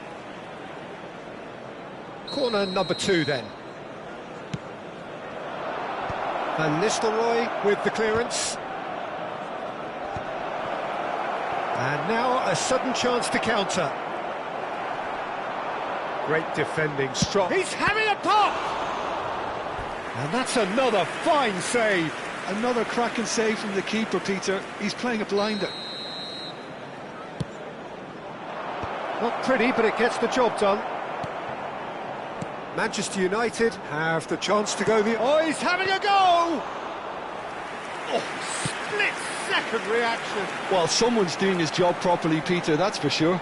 Corner number 2 then. Van Nistelrooy with the clearance. And now a sudden chance to counter. Great defending, strong. He's having a pop! And that's another fine save. Another cracking save from the keeper, Peter. He's playing a blinder. Not pretty, but it gets the job done. Manchester United have the chance to go the... Oh, he's having a go! Oh, split-second reaction. Well, someone's doing his job properly, Peter, that's for sure.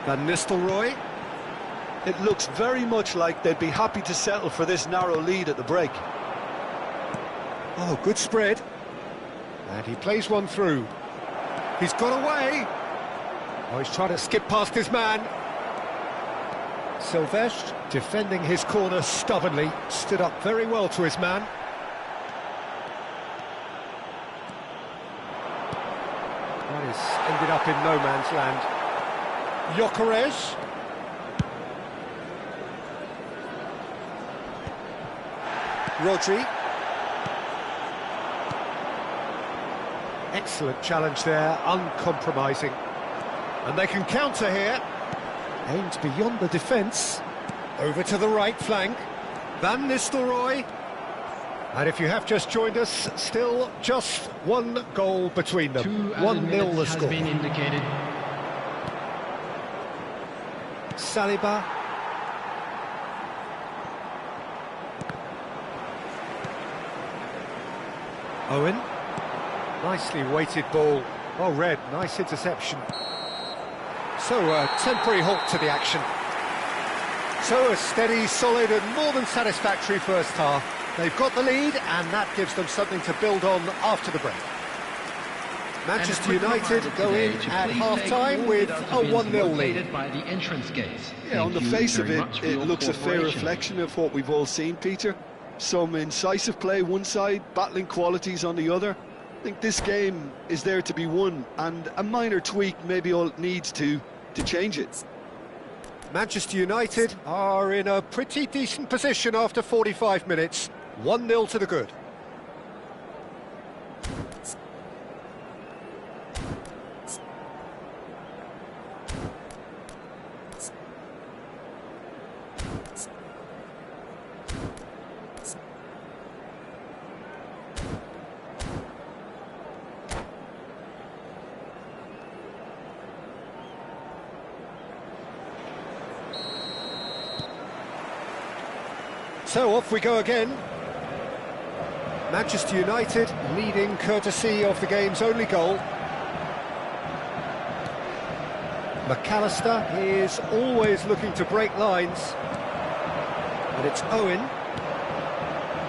Van Nistelrooy. It looks very much like they'd be happy to settle for this narrow lead at the break. Oh, good spread. And he plays one through. He's got away. Oh, he's trying to skip past his man. Silvestre, defending his corner stubbornly, stood up very well to his man. That is ended up in no man's land. Gyökeres. Rodri. Excellent challenge there, uncompromising. And they can counter here. Aimed beyond the defence. Over to the right flank. Van Nistelrooy. And if you have just joined us, still just one goal between them. 1-0 the score. Been indicated. Saliba. Owen. Nicely weighted ball. Well read, nice interception. So a temporary halt to the action. So a steady, solid and more than satisfactory first half. They've got the lead and that gives them something to build on after the break. Manchester United go in at half-time with a 1-0 lead. By the entrance gates. Yeah, on the face of it, it looks a fair reflection of what we've all seen, Peter. Some incisive play one side, battling qualities on the other. I think this game is there to be won, and a minor tweak maybe all it needs to change it. Manchester United are in a pretty decent position after 45 minutes. 1-0 to the good. So off we go again. Manchester United leading courtesy of the game's only goal. McAllister is always looking to break lines. But it's Owen.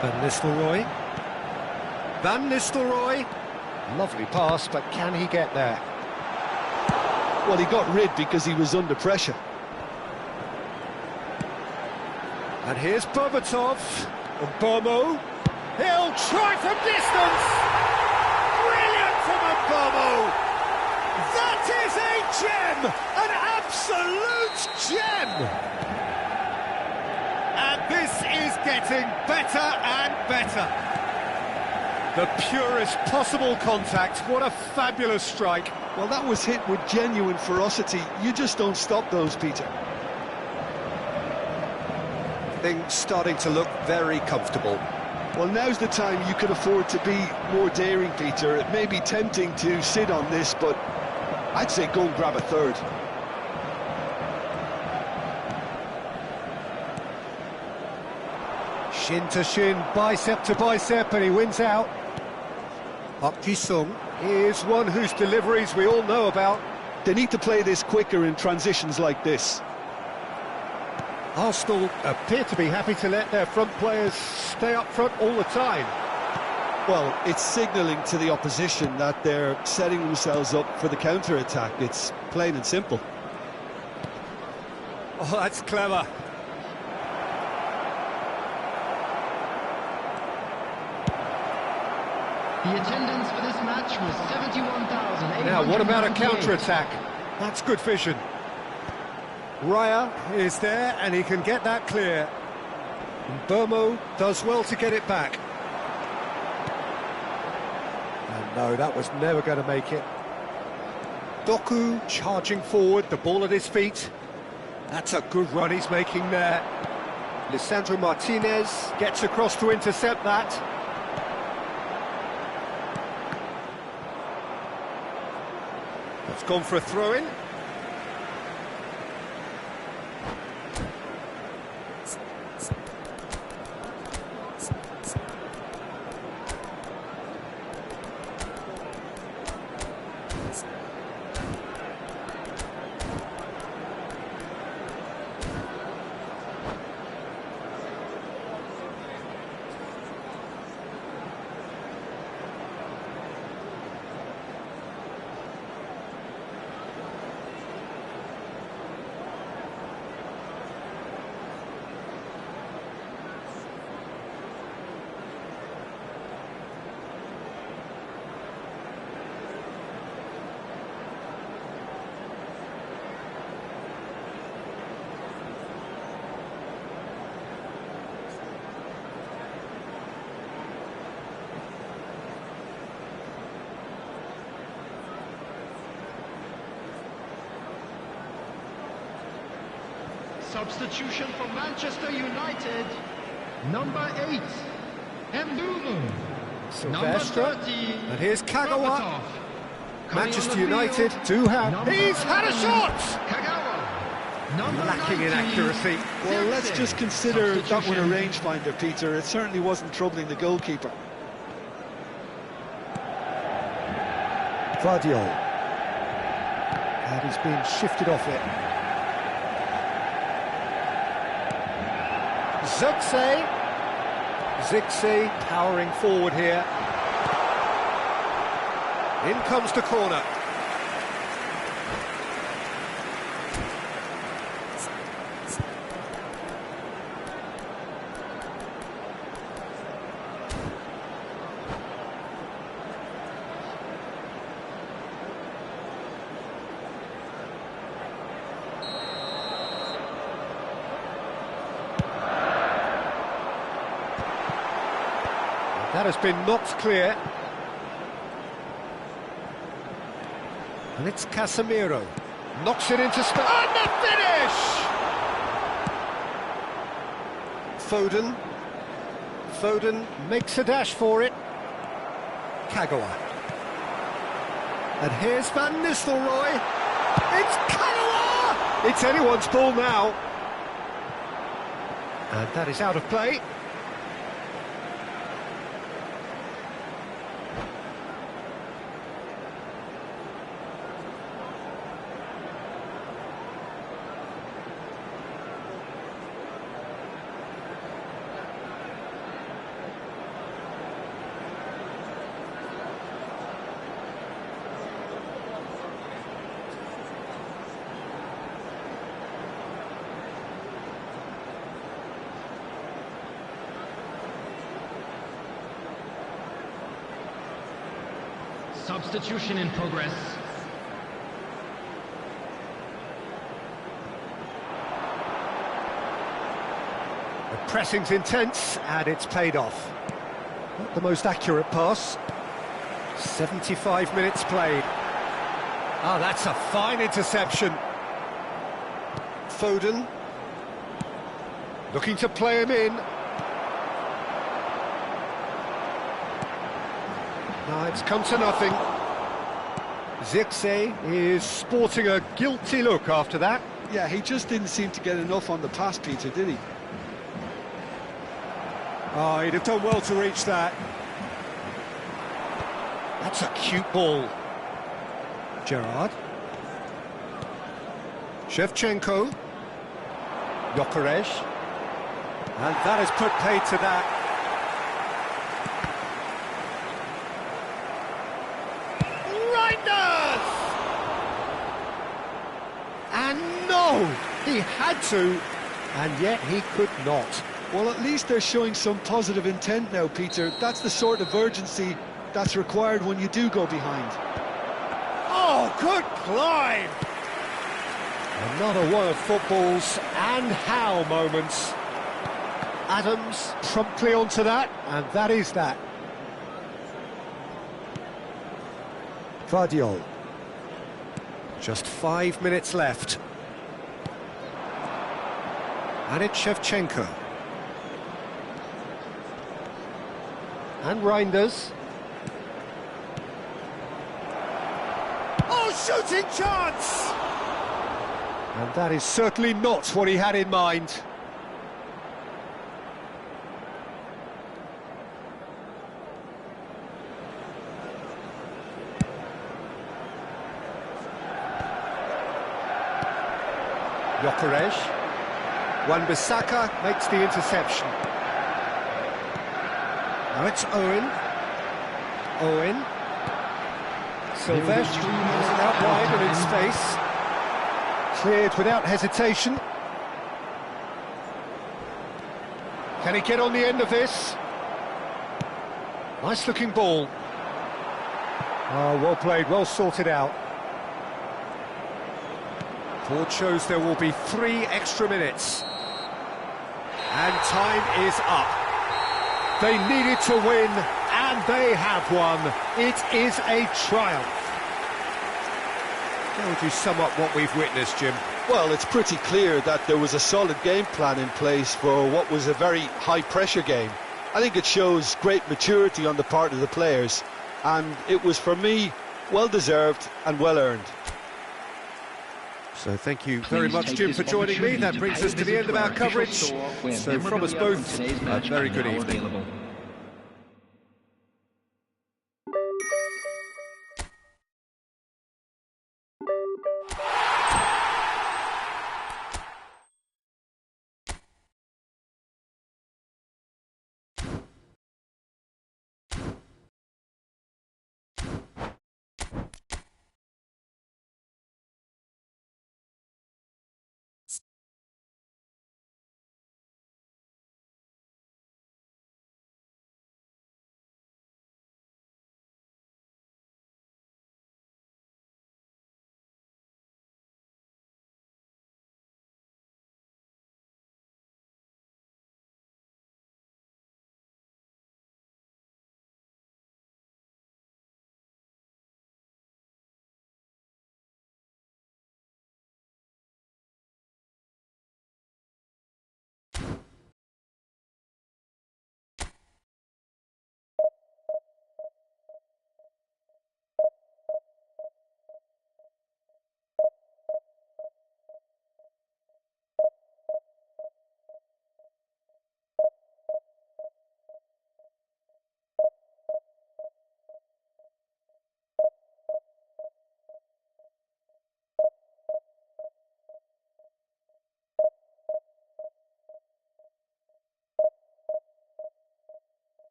Van Nistelrooy. Van Nistelrooy. Lovely pass, but can he get there? Well, he got rid because he was under pressure. And here's Berbatov. Mbeumo. He'll try from distance. Brilliant from Mbeumo. That is a gem, an absolute gem. And this is getting better and better. The purest possible contact. What a fabulous strike. Well, that was hit with genuine ferocity. You just don't stop those, Peter. Things starting to look very comfortable. Well, now's the time you could afford to be more daring, Peter. It may be tempting to sit on this, but I'd say go and grab a third. Shin to shin, bicep to bicep, and he wins out. Park Ji-sung is one whose deliveries we all know about. They need to play this quicker in transitions like this. Arsenal appear to be happy to let their front players stay up front all the time. Well, it's signalling to the opposition that they're setting themselves up for the counter-attack. It's plain and simple. Oh, that's clever. The attendance for this match was 71,800. Now, what about a counter-attack? That's good vision. Raya is there, and he can get that clear. And Burmo does well to get it back. And no, that was never going to make it. Doku charging forward, the ball at his feet. That's a good run he's making there. Lisandro Martinez gets across to intercept that. That's gone for a throw-in. Substitution for Manchester United. Number 8, Mbulu. Silvestre. Number 30, And here's Kagawa. Berbatov. Manchester Coming on the United field, do have... number He's had a 11, shot! Kagawa. Number Lacking in 19, accuracy. Well, let's Zirkzee. just consider that one a Substitution. rangefinder, Peter. It certainly wasn't troubling the goalkeeper. Vardiol. And he's being shifted off it. Zirkzee powering forward here. In comes the corner. That has been knocked clear. And it's Casemiro. Knocks it into space. And the finish! Foden. Foden makes a dash for it. Kagawa. And here's Van Nistelrooy. It's Kagawa! It's anyone's ball now. And that is out of play. Substitution in progress. The pressing's intense, and it's paid off. Not the most accurate pass. 75 minutes played. Ah, that's a fine interception. Foden. Looking to play him in. No, it's come to nothing. Zirkzee is sporting a guilty look after that. Yeah, he just didn't seem to get enough on the pass, Peter, did he? Oh, he'd have done well to reach that. That's a cute ball. Gerrard. Shevchenko. Gyökeres. And that has put paid to that. And no, he had to, and yet he could not. Well, at least they're showing some positive intent now, Peter. That's the sort of urgency That's required when you do go behind. Oh, good climb! Another one of football's and how moments. Adams promptly onto that, and that is that. Vardiol. Just 5 minutes left. And it's Shevchenko. And Reinders. Oh, shooting chance! And that is certainly not what he had in mind. Gyökeres. Wan-Bissaka makes the interception. Now it's Owen. Owen. Silvestre has it out wide and in space. Cleared without hesitation. Can he get on the end of this? Nice looking ball. Oh, well played, well sorted out. Ford shows there will be 3 extra minutes. And time is up. They needed to win, and they have won. It is a triumph. How would you sum up what we've witnessed, Jim? Well, it's pretty clear that there was a solid game plan in place for what was a very high-pressure game. I think it shows great maturity on the part of the players, and it was, for me, well-deserved and well-earned. So thank you very much, Jim, for joining me. That brings us to the end of our coverage. So from us both, a very good evening.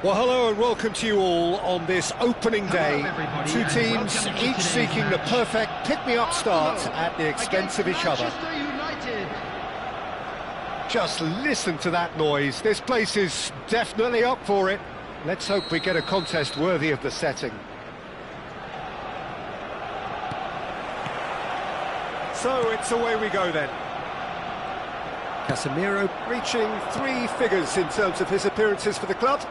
Well, hello and welcome to you all on this opening day. Two teams, each seeking the perfect pick-me-up start at the expense of each other. Just listen to that noise. This place is definitely up for it. Let's hope we get a contest worthy of the setting. So it's away we go then. Casemiro reaching 3 figures in terms of his appearances for the club.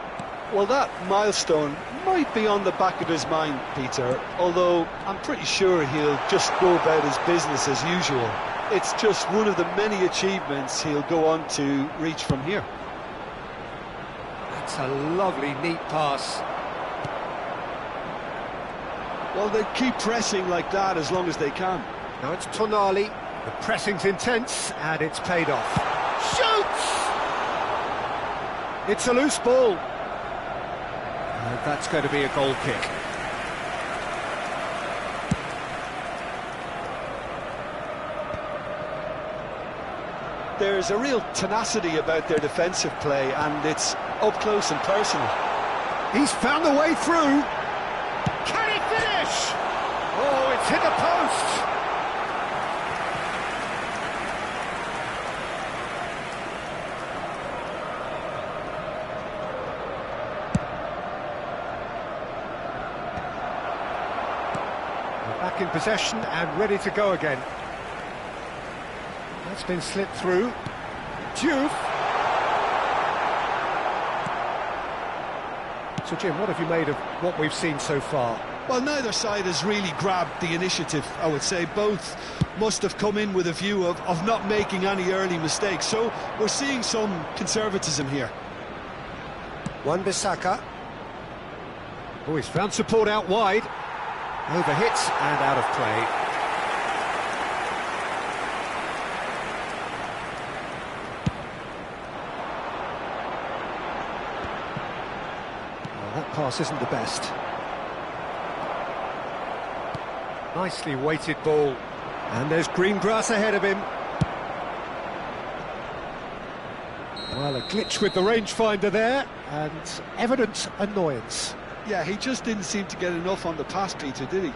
Well, that milestone might be on the back of his mind, Peter, although I'm pretty sure he'll just go about his business as usual. It's just one of the many achievements he'll go on to reach from here. That's a lovely, neat pass. Well, they keep pressing like that as long as they can. Now it's Tonali. The pressing's intense, and it's paid off. Shoots! It's a loose ball. And that's going to be a goal kick. There's a real tenacity about their defensive play, and it's up close and personal. He's found the way through. Can he finish? Oh, it's hit the post. Back in possession and ready to go again. That's been slipped through. Diouf. So Jim, what have you made of what we've seen so far? Well, neither side has really grabbed the initiative, I would say. Both must have come in with a view of not making any early mistakes. So we're seeing some conservatism here. Wan-Bissaka. Oh, he's found support out wide. Overhits and out of play. Well, that pass isn't the best. Nicely weighted ball. And there's green grass ahead of him. Well, a glitch with the rangefinder there, and evident annoyance. Yeah, he just didn't seem to get enough on the pass, Peter, did he?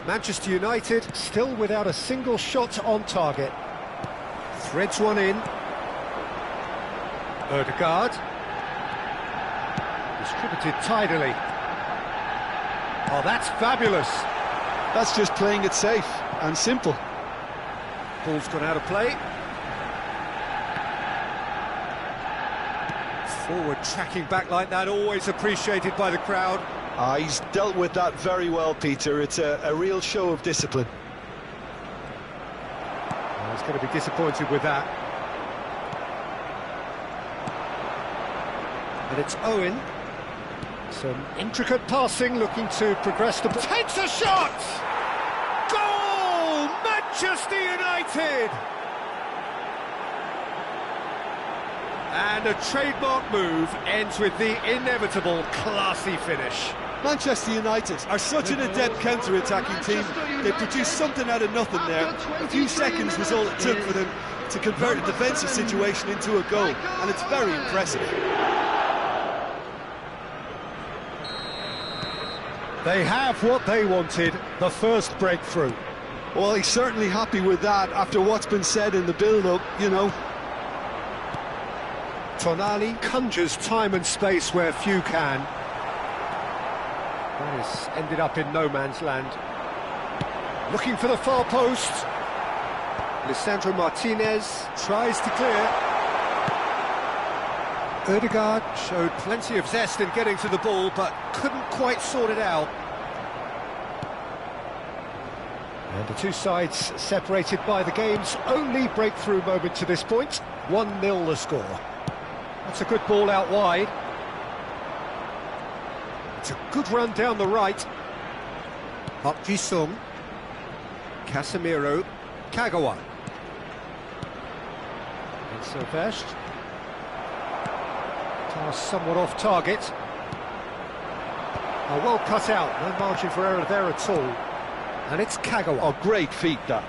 Manchester United still without a single shot on target. Threads one in. Ødegaard. Distributed tidily. Oh, that's fabulous. That's just playing it safe and simple. Ball's gone out of play. Forward tracking back like that, always appreciated by the crowd. He's dealt with that very well, Peter. It's a real show of discipline. Well, he's going to be disappointed with that. And it's Owen. Some intricate passing, looking to progress the... Takes a shot! Goal! Manchester United! And a trademark move ends with the inevitable classy finish. Manchester United are such an adept counter-attacking team. They produced something out of nothing there. A few seconds was all it took for them to convert a defensive situation into a goal, and it's very impressive. They have what they wanted, the first breakthrough. Well, he's certainly happy with that after what's been said in the build-up, you know. Tonali conjures time and space where few can. This ended up in no man's land. Looking for the far post. Lisandro Martinez tries to clear. Ødegaard showed plenty of zest in getting to the ball, but couldn't quite sort it out. And the two sides separated by the game's only breakthrough moment to this point. 1-0 the score. That's a good ball out wide. It's a good run down the right. Park Ji-sung. Casemiro. Kagawa. And Silvestre. Pass somewhat off target. Oh, well cut out. No margin for error there at all. And it's Kagawa. Oh, great feat, that.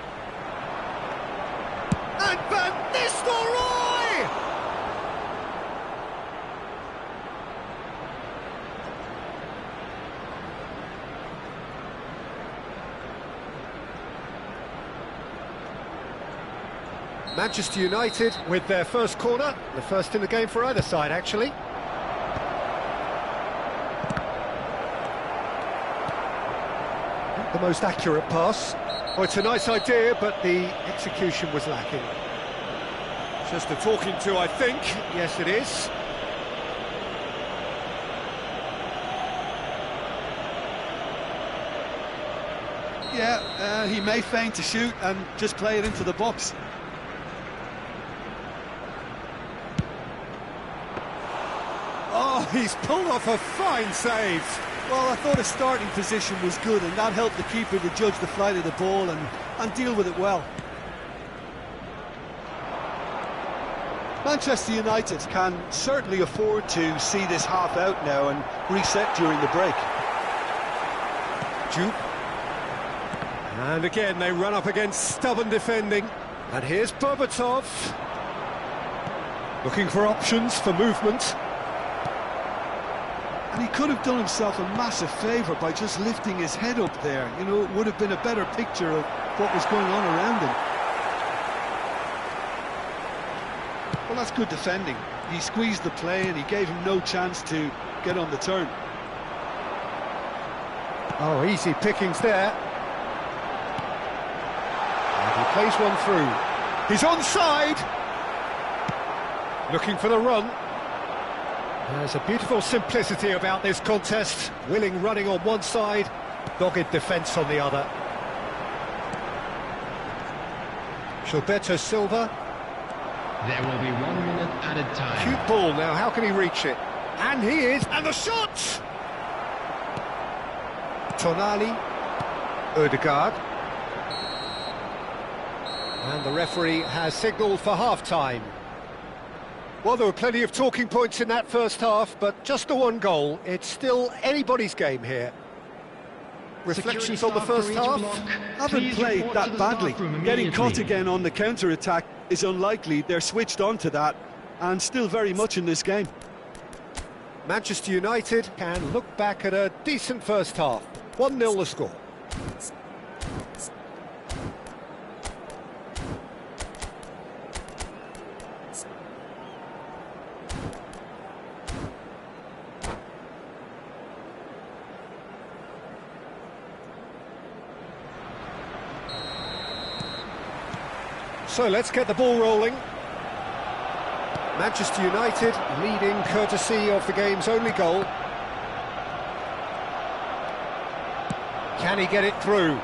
And Van Nistelrooy! Manchester United with their first corner, the first in the game for either side, actually. Not the most accurate pass. Oh, it's a nice idea, but the execution was lacking. Just a talking to, I think. Yes, it is. Yeah, he may feign to shoot and just play it into the box. Oh, he's pulled off a fine save. Well, I thought his starting position was good, and that helped the keeper to judge the flight of the ball and deal with it well. Manchester United can certainly afford to see this half out now and reset during the break. Jupe. And again, they run up against stubborn defending. And here's Berbatov. Looking for options for movement. And he could have done himself a massive favour by just lifting his head up there. You know, it would have been a better picture of what was going on around him. Well, that's good defending. He squeezed the play and he gave him no chance to get on the turn. Oh, easy pickings there. And he plays one through. He's onside. Looking for the run. There's a beautiful simplicity about this contest. Willing running on one side, dogged defence on the other. Gilberto Silva. There will be 1 minute added time. Cute ball now, how can he reach it? And he is, and the shot! Tonali, Ødegaard. And the referee has signalled for half-time. Well, there were plenty of talking points in that first half, but just the one goal. It's still anybody's game here. Reflections on the first half? Haven't played that badly. Getting caught again on the counter-attack is unlikely. They're switched on to that, and still very much in this game. Manchester United can look back at a decent first half. 1-0 the score. So let's get the ball rolling. Manchester United leading courtesy of the game's only goal. Can he get it through?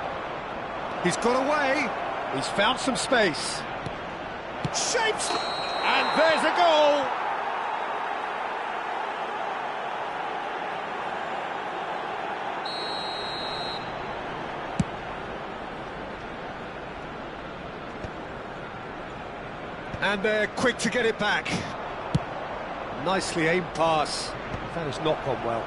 He's got away. He's found some space. Shapes! And there's a goal! And they're quick to get it back. Nicely aimed pass. That has not gone well.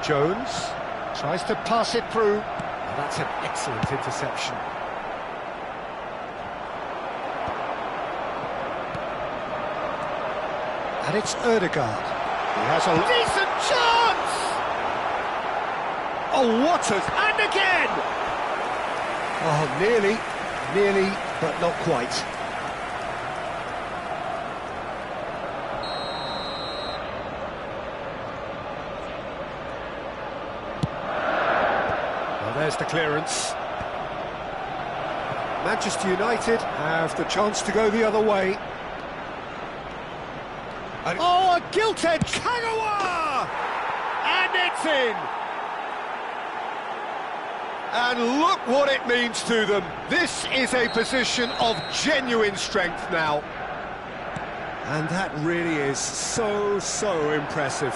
Jones tries to pass it through. And that's an excellent interception. And it's Ødegaard. He has a decent chance! Oh, what a... and again! Oh, nearly, but not quite. Well, there's the clearance. Manchester United have the chance to go the other way. And oh, a gilt-edged Kagawa! And it's in! And look what it means to them. This is a position of genuine strength now. And that really is so impressive.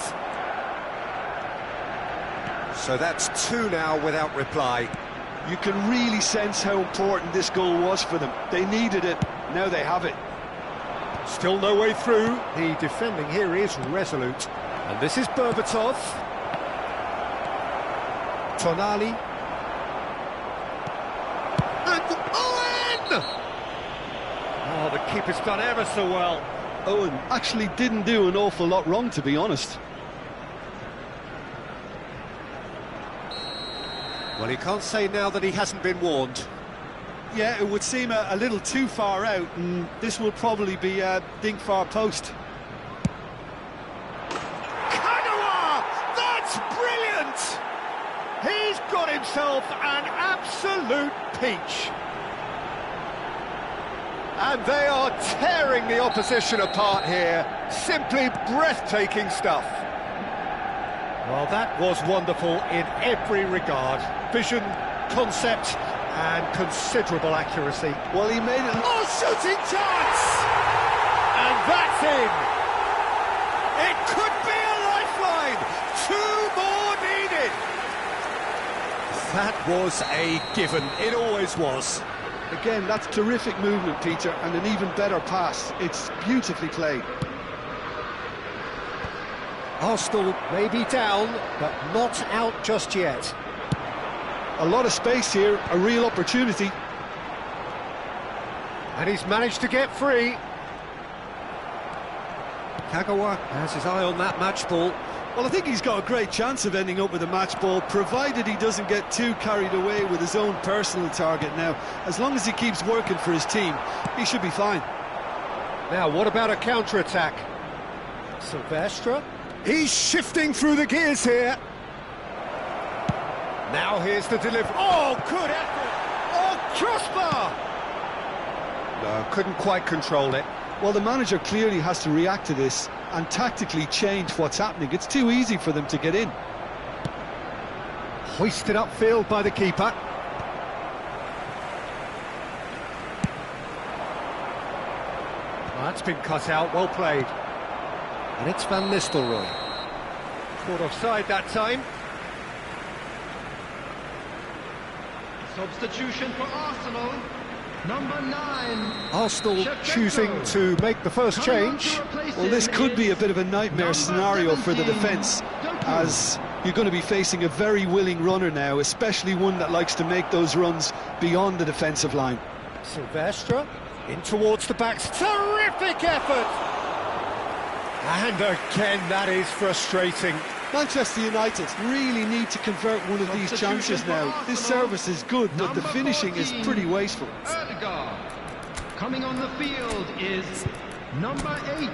So that's 2 now without reply. You can really sense how important this goal was for them. They needed it, now they have it. Still no way through. The defending here is resolute. And this is Berbatov. Tonali. And Owen! Oh, the keeper's done ever so well. Owen actually didn't do an awful lot wrong, to be honest. Well, he can't say now that he hasn't been warned. Yeah, it would seem a little too far out, and this will probably be a dink far post. Kagawa! That's brilliant! He's got himself an absolute peach. And they are tearing the opposition apart here. Simply breathtaking stuff. Well, that was wonderful in every regard. Vision, concept, and considerable accuracy. Well, he made it... Oh, shooting chance! And that's in! It could be a lifeline! 2 more needed! That was a given. It always was. Again, that's terrific movement, Peter, and an even better pass. It's beautifully played. Arsenal may be down, but not out just yet. A lot of space here, a real opportunity. And he's managed to get free. Kagawa has his eye on that match ball. Well, I think he's got a great chance of ending up with a match ball, provided he doesn't get too carried away with his own personal target now. As long as he keeps working for his team, he should be fine. Now, what about a counter-attack? Silvestre? He's shifting through the gears here. Now here's the delivery. Oh, good effort! Oh, crossbar! No, couldn't quite control it. Well, the manager clearly has to react to this and tactically change what's happening. It's too easy for them to get in. Hoisted upfield by the keeper. That's been cut out, well played. And it's Van Nistelrooy. Caught offside that time. Substitution for Arsenal, number 9. Arsenal choosing to make the first change. Well, this could be a bit of a nightmare scenario for the defence, as you're going to be facing a very willing runner now, especially one that likes to make those runs beyond the defensive line. Silvestre in towards the backs. Terrific effort! And again, that is frustrating. Manchester United really need to convert one of these chances now. This service is good, but the finishing is pretty wasteful. Erdegaard. Coming on the field is number 8,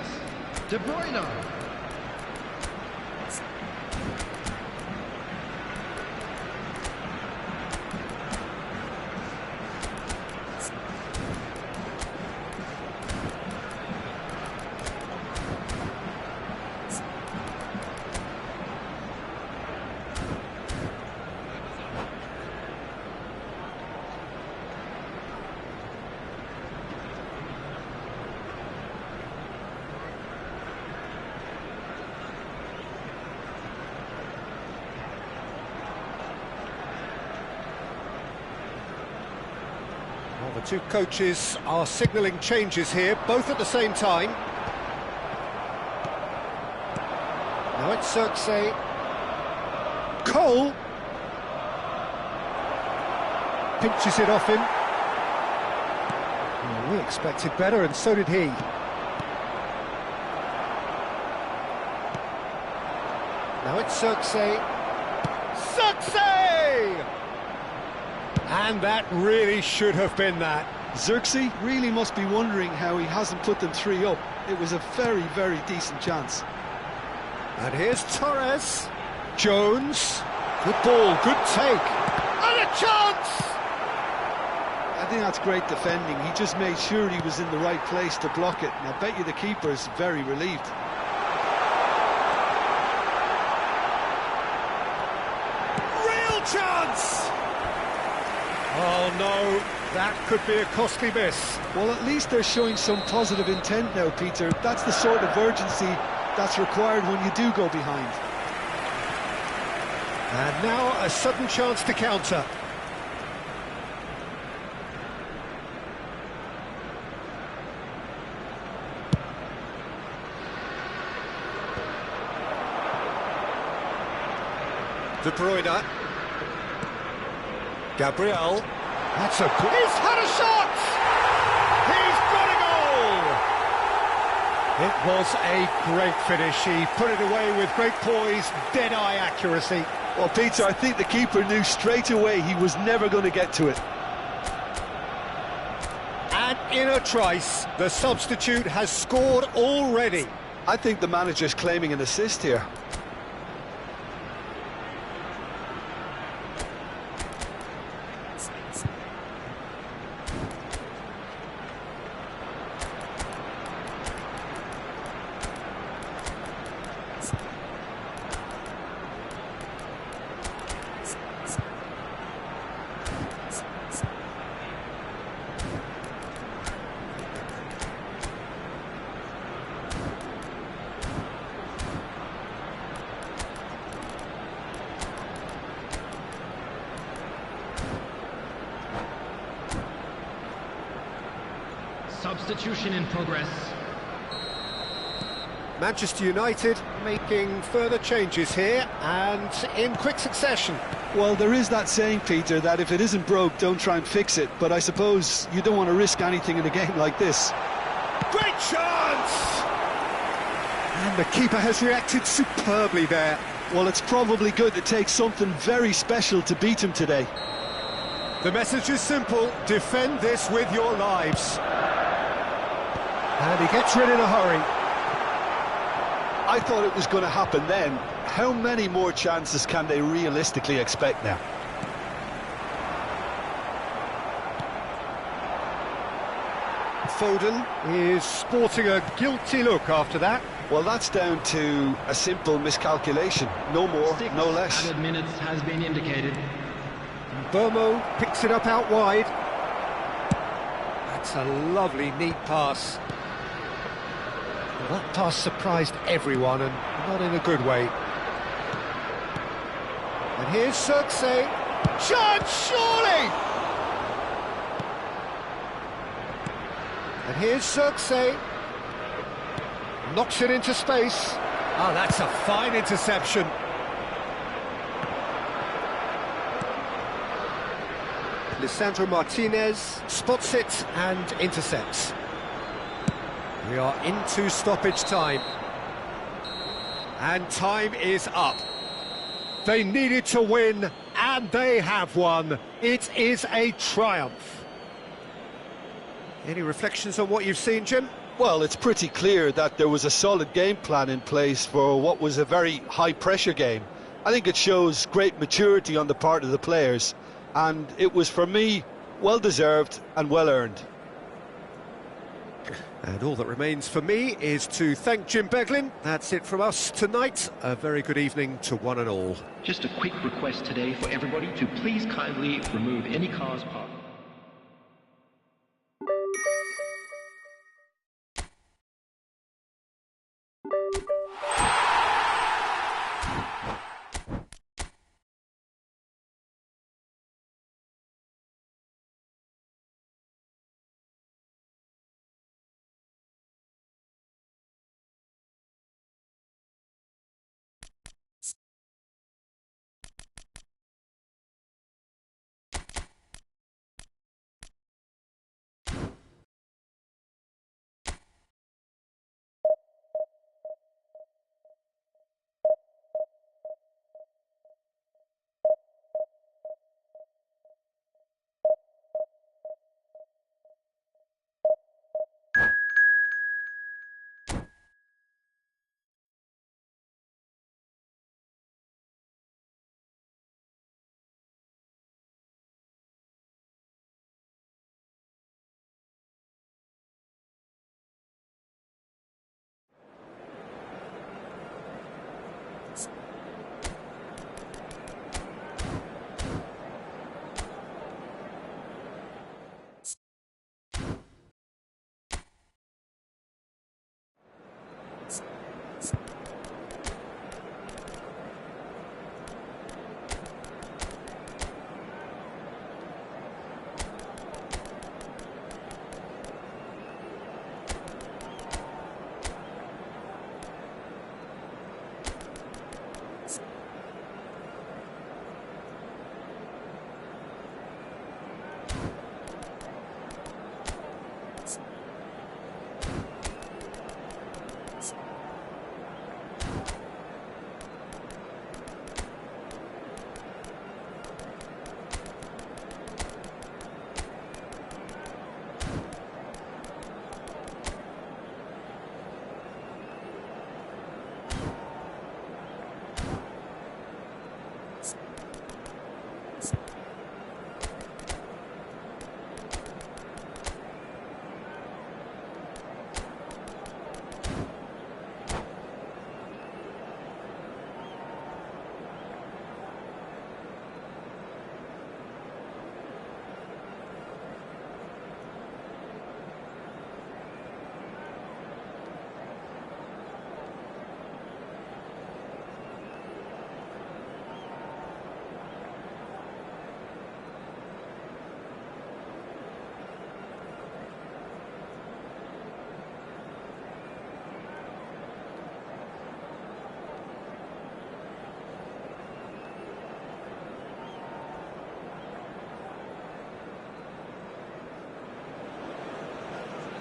De Bruyne. Well, the two coaches are signalling changes here, both at the same time. Now it's Xerxes. Cole pinches it off him. Well, we expected better, and so did he. Now it's Xerxes. Xerxes! And that really should have been that. Xerxes really must be wondering how he hasn't put them 3 up. It was a very, very decent chance. And here's Torres. Jones. Good ball, good take. And a chance! I think that's great defending. He just made sure he was in the right place to block it. And I bet you the keeper's very relieved. Real chance! Oh no, that could be a costly miss. Well, at least they're showing some positive intent now, Peter. That's the sort of urgency that's required when you do go behind. And now a sudden chance to counter. De Bruyne. Gabriel. That's a good... He's had a shot! He's got a goal! It was a great finish. He put it away with great poise, dead-eye accuracy. Well, Peter, I think the keeper knew straight away he was never going to get to it. And in a trice, the substitute has scored already. I think the manager's claiming an assist here. Substitution in progress. Manchester United making further changes here and in quick succession. Well, there is that saying, Peter, that if it isn't broke, don't try and fix it. But I suppose you don't want to risk anything in a game like this. Great chance! And the keeper has reacted superbly there. Well, it's probably good to take something very special to beat him today. The message is simple: defend this with your lives. And he gets rid in a hurry. I thought it was going to happen then. How many more chances can they realistically expect now? Foden is sporting a guilty look after that. Well, that's down to a simple miscalculation. No more, no less. Added minutes has been indicated. Burmo picks it up out wide. That's a lovely, neat pass. Well, that pass surprised everyone, and not in a good way. And here's Circe. Chance, surely! And here's Circe. Knocks it into space. Ah, that's a fine interception. Lisandro Martinez spots it and intercepts. We are into stoppage time. And time is up. They needed to win, and they have won. It is a triumph. Any reflections on what you've seen, Jim? Well, it's pretty clear that there was a solid game plan in place for what was a very high-pressure game. I think it shows great maturity on the part of the players, and it was, for me, well-deserved and well-earned. And all that remains for me is to thank Jim Beglin. That's it from us tonight. A very good evening to one and all. Just a quick request today for everybody to please kindly remove any cars parked.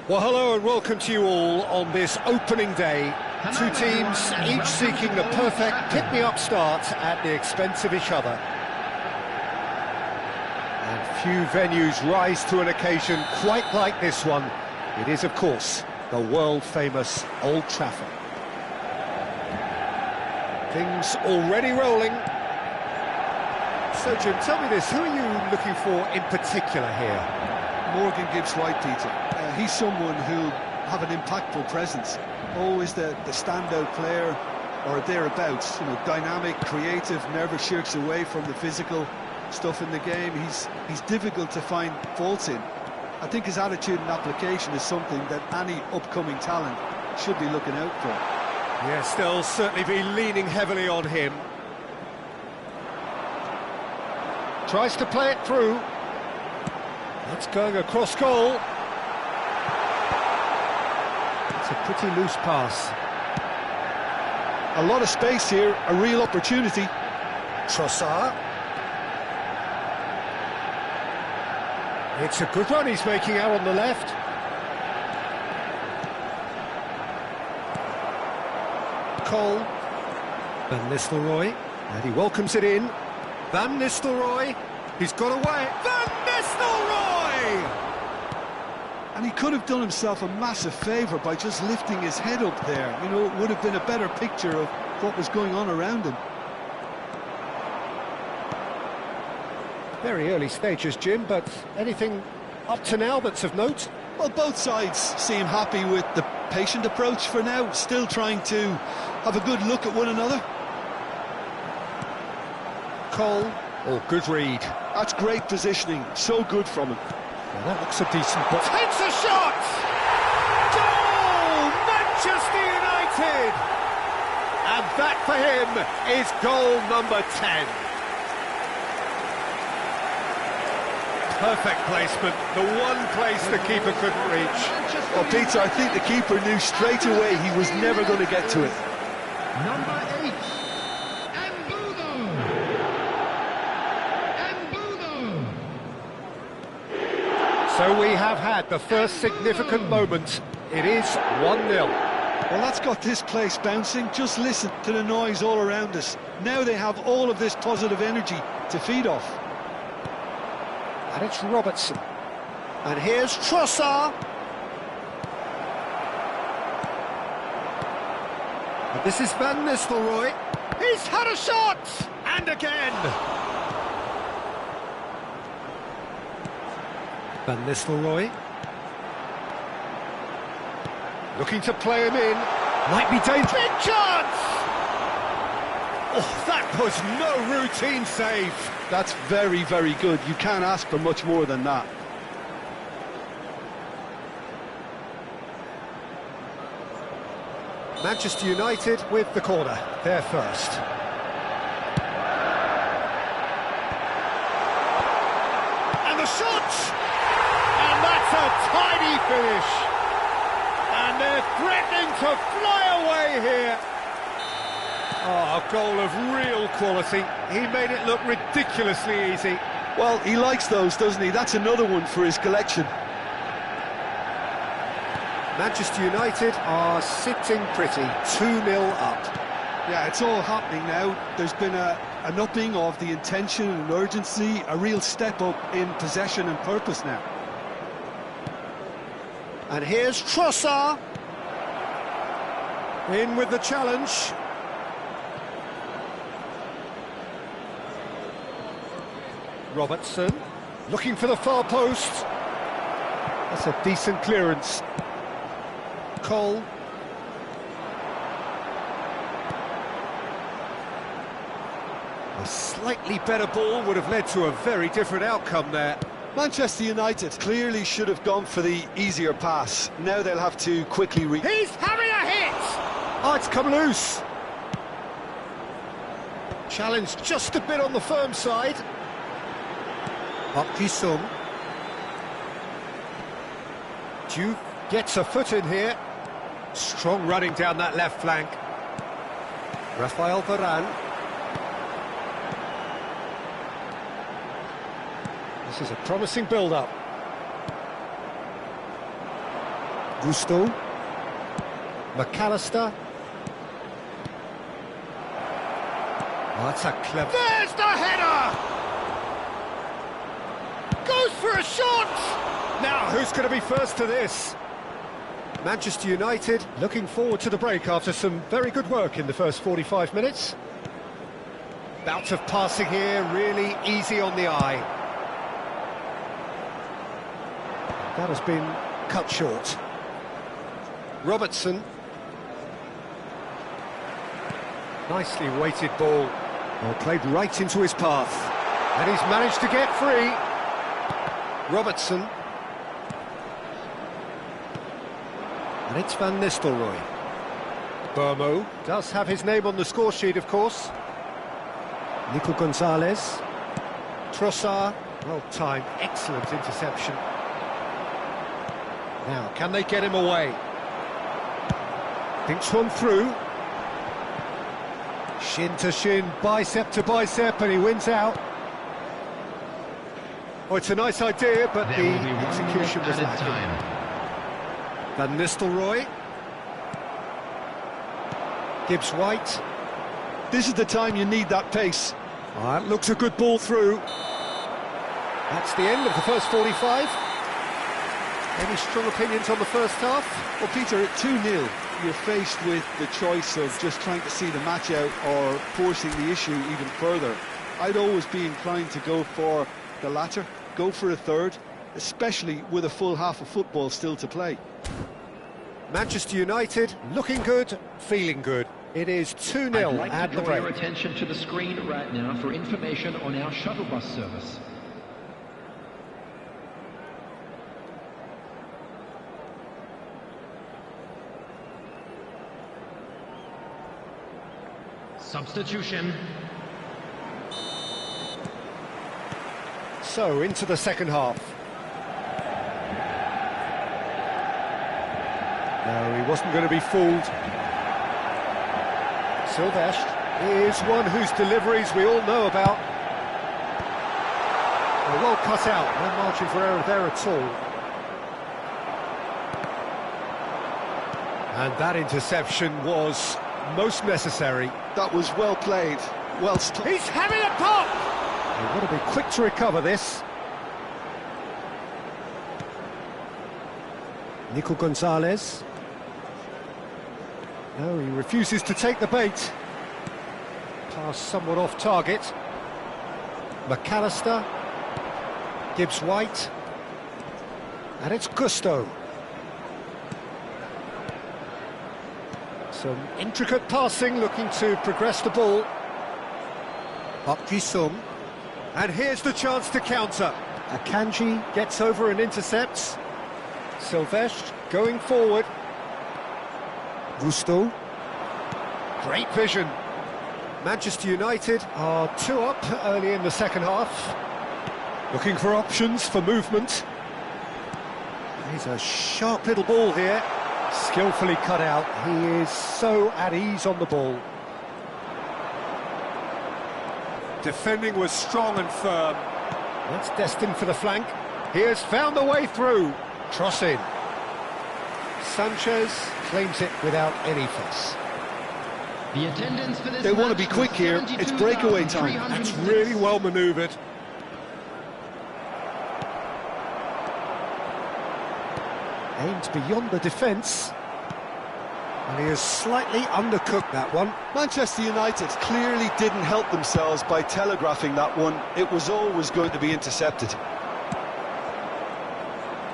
Well, hello and welcome to you all on this opening day. Two teams, each seeking the perfect pick-me-up start at the expense of each other. And few venues rise to an occasion quite like this one. It is, of course, the world-famous Old Trafford. Things already rolling. So, Jim, tell me this, who are you looking for in particular here? Morgan Gibbs-White, Peter. He's someone who'll have an impactful presence. Always the standout player, or thereabouts. You know, dynamic, creative, never shirks away from the physical stuff in the game. He's difficult to find faults in. I think his attitude and application is something that any upcoming talent should be looking out for. Yes, they'll certainly be leaning heavily on him. Tries to play it through. That's going across goal. It's a pretty loose pass. A lot of space here, a real opportunity. Trossard. It's a good run he's making out on the left. Cole. Van Nistelrooy. And he welcomes it in. Van Nistelrooy. He's got away. Van Nistelrooy! And he could have done himself a massive favour by just lifting his head up there. You know, it would have been a better picture of what was going on around him. Very early stages, Jim, but anything up to now that's of note? Well, both sides seem happy with the patient approach for now, still trying to have a good look at one another. Cole. Oh, good read. That's great positioning, so good from him. Well, that looks a decent ball. Takes a shot! Goal! Manchester United! And that for him is goal number 10. Perfect placement, the one place the keeper couldn't reach. Well, Peter, I think the keeper knew straight away he was never going to get to it. Number 8. So we have had the first significant moment. It is 1-0. Well, that's got this place bouncing. Just listen to the noise all around us. Now they have all of this positive energy to feed off. And it's Robertson. And here's Trossard. And this is Van Nistelrooy. He's had a shot! And again! Van Nistelrooy. Looking to play him in. Might be dangerous. Big chance! Oh, that was no routine save. That's very, very good. You can't ask for much more than that. Manchester United with the corner. They're first. And the shot! And that's a tidy finish. And they're threatening to fly away here. Oh, a goal of real quality. He made it look ridiculously easy. Well, he likes those, doesn't he? That's another one for his collection. Manchester United are sitting pretty, 2-0 up. Yeah, it's all happening now. There's been an upping of the intention and urgency, a real step up in possession and purpose now. And here's Trossard. In with the challenge. Robertson, looking for the far post. That's a decent clearance. Cole. A slightly better ball would have led to a very different outcome there. Manchester United clearly should have gone for the easier pass. Now they'll have to quickly He's having a hit! Oh, it's come loose. Challenge just a bit on the firm side. Park Ji-sung. Duke gets a foot in here. Strong running down that left flank. Rafael Varane. This is a promising build-up. Gusto. McAllister. Oh, that's a clever... There's the header! Goes for a shot! Now, who's going to be first to this? Manchester United looking forward to the break after some very good work in the first 45 minutes. Bout of passing here, really easy on the eye. That has been cut short. Robertson. Nicely weighted ball. Well, played right into his path. And he's managed to get free. Robertson. And it's Van Nistelrooy. Burmo does have his name on the score sheet, of course. Nico Gonzalez. Trossard. Well timed, excellent interception. Now, can they get him away? Thinks one through. Shin to shin, bicep to bicep, and he wins out. Oh, it's a nice idea, but the execution was lacking. Van Nistelrooy. Gibbs White. This is the time you need that pace. Oh, that looks a good ball through. That's the end of the first 45. Any strong opinions on the first half? Well, Peter, at 2-0, you're faced with the choice of just trying to see the match out or forcing the issue even further. I'd always be inclined to go for the latter, go for a third, especially with a full half of football still to play. Manchester United looking good, feeling good. It is 2-0 at the break. I'd like to draw your attention to the screen right now for information on our shuttle bus service. Substitution. So, into the second half. No, he wasn't going to be fooled. Sylvestre is one whose deliveries we all know about. Well cut out, no margin for error there at all. And that interception was most necessary. That was well played, well stopped. He's having a pop! They've got to be quick to recover this. Nico Gonzalez. No, he refuses to take the bait. Pass somewhat off target. McAllister. Gibbs White. And it's Gusto. Some intricate passing, looking to progress the ball. Park Ji-sung. And here's the chance to counter. Akanji gets over and intercepts. Sylvestre going forward. Gusto. Great vision. Manchester United are 2 up early in the second half. Looking for options for movement. Here's a sharp little ball here. Skillfully cut out. He is so at ease on the ball. Defending was strong and firm. That's destined for the flank. He has found the way through. Cross in. Sanchez claims it without any fuss. The attendance for this They want to be quick here. It's breakaway time. That's really well manoeuvred. Aimed beyond the defence. And he has slightly undercooked that one. Manchester United clearly didn't help themselves by telegraphing that one. It was always going to be intercepted.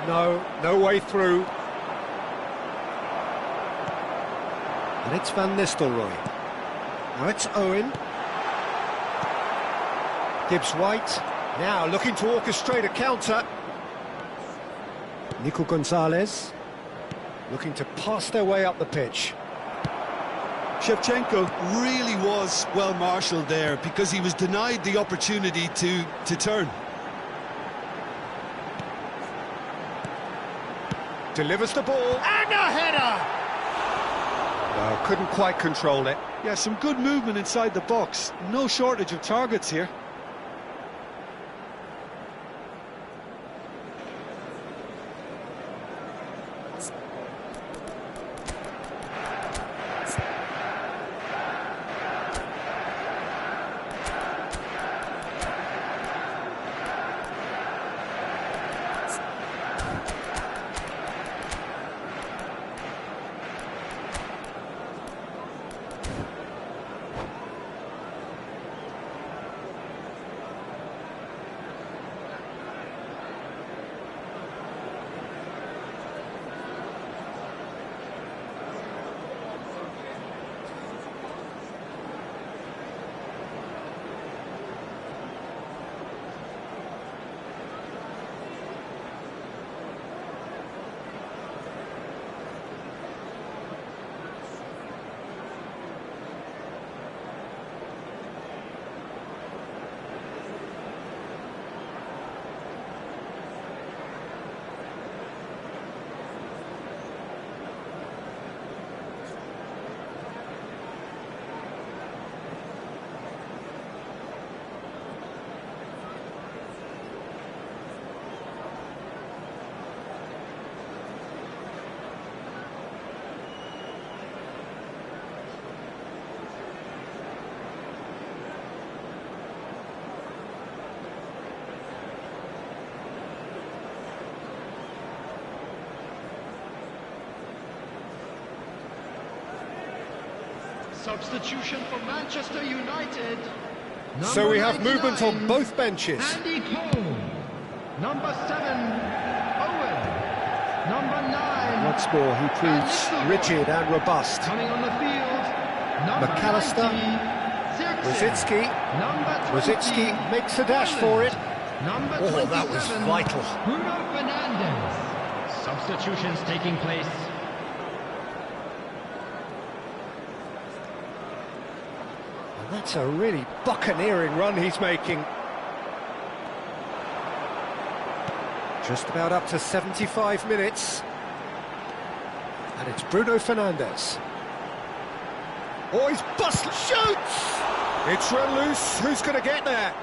No way through. And it's Van Nistelrooy. Now it's Owen. Gibbs White. Now looking to orchestrate a counter. Nico Gonzalez. Looking to pass their way up the pitch. Shevchenko really was well marshalled there because he was denied the opportunity to turn. Delivers the ball, and a header! No, couldn't quite control it. Yeah, some good movement inside the box. No shortage of targets here. Substitution for Manchester United. So we have movement on 99, both benches. Andy Cole. Number 7, Owen. Number 9. Once more, he proves rigid and robust. Coming on the field, number McAllister. 90, Rosicki. Number 20, Rosicki makes a dash for it. Number Oh, that was 27, vital. Bruno Fernandes. Substitutions taking place. And that's a really buccaneering run he's making. Just about up to 75 minutes. And it's Bruno Fernandes. Oh, he's busted, shoots! It's run loose, who's going to get there?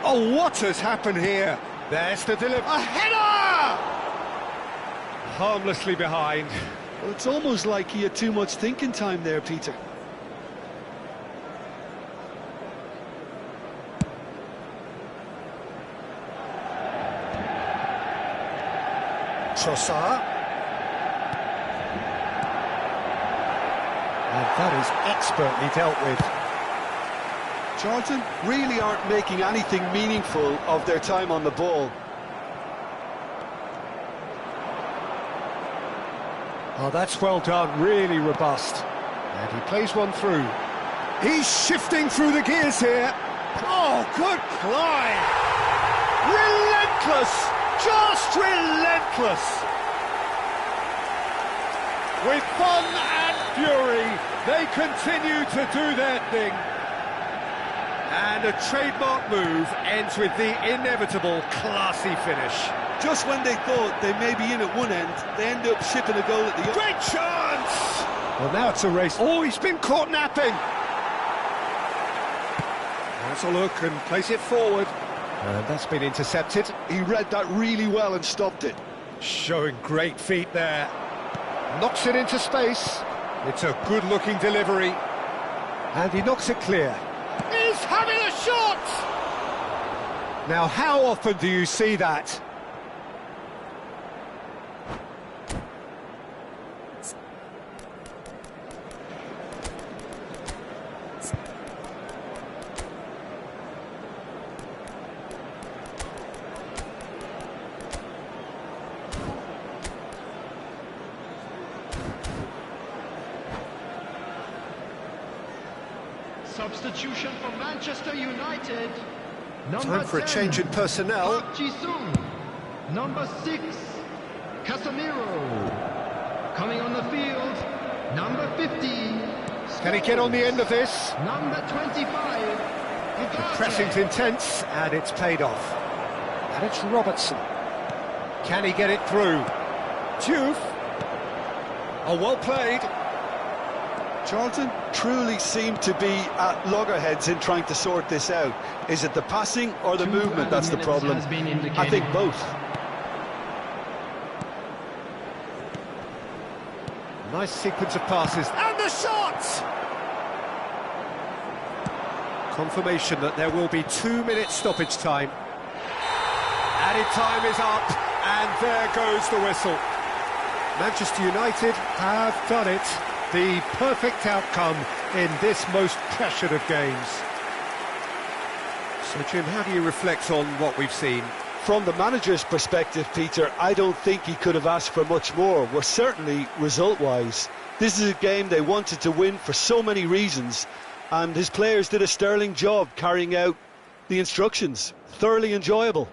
Oh, what has happened here? There's the delivery. A header! Harmlessly behind. Well, it's almost like he had too much thinking time there, Peter. Trossard. And that is expertly dealt with. Charlton really aren't making anything meaningful of their time on the ball. Oh, that's well done, really robust. And he plays one through. He's shifting through the gears here. Oh, good climb! Relentless! Just relentless! With fun and fury, they continue to do their thing. And a trademark move ends with the inevitable classy finish. Just when they thought they may be in at one end, they end up shipping a goal at the other. Great chance! Well, now it's a race. Oh, he's been caught napping. Has a look and plays it forward. And that's been intercepted. He read that really well and stopped it. Showing great feet there. Knocks it into space. It's a good-looking delivery. And he knocks it clear. He's having a shot! Now, how often do you see that? Substitution for Manchester United. Time for a change in personnel. Park Ji-sung. Number 6, Casemiro. Coming on the field, number 50. Can he get on the end of this? Number 25. The pressing's intense, and it's paid off. And it's Robertson. Can he get it through? Diouf. Oh, well played. Charlton truly seem to be at loggerheads in trying to sort this out. Is it the passing or the movement that's the problem? I think both. Nice sequence of passes. And the shot! Confirmation that there will be 2 minutes stoppage time. Added time is up, and there goes the whistle. Manchester United have done it. The perfect outcome in this most pressured of games. So, Jim, how do you reflect on what we've seen? From the manager's perspective, Peter, I don't think he could have asked for much more. Well, certainly result-wise. This is a game they wanted to win for so many reasons, and his players did a sterling job carrying out the instructions. Thoroughly enjoyable.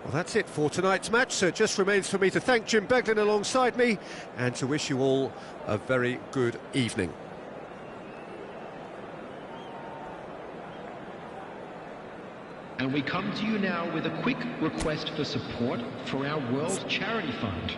Well, that's it for tonight's match, so it just remains for me to thank Jim Beglin alongside me and to wish you all a very good evening. And we come to you now with a quick request for support for our World Charity Fund.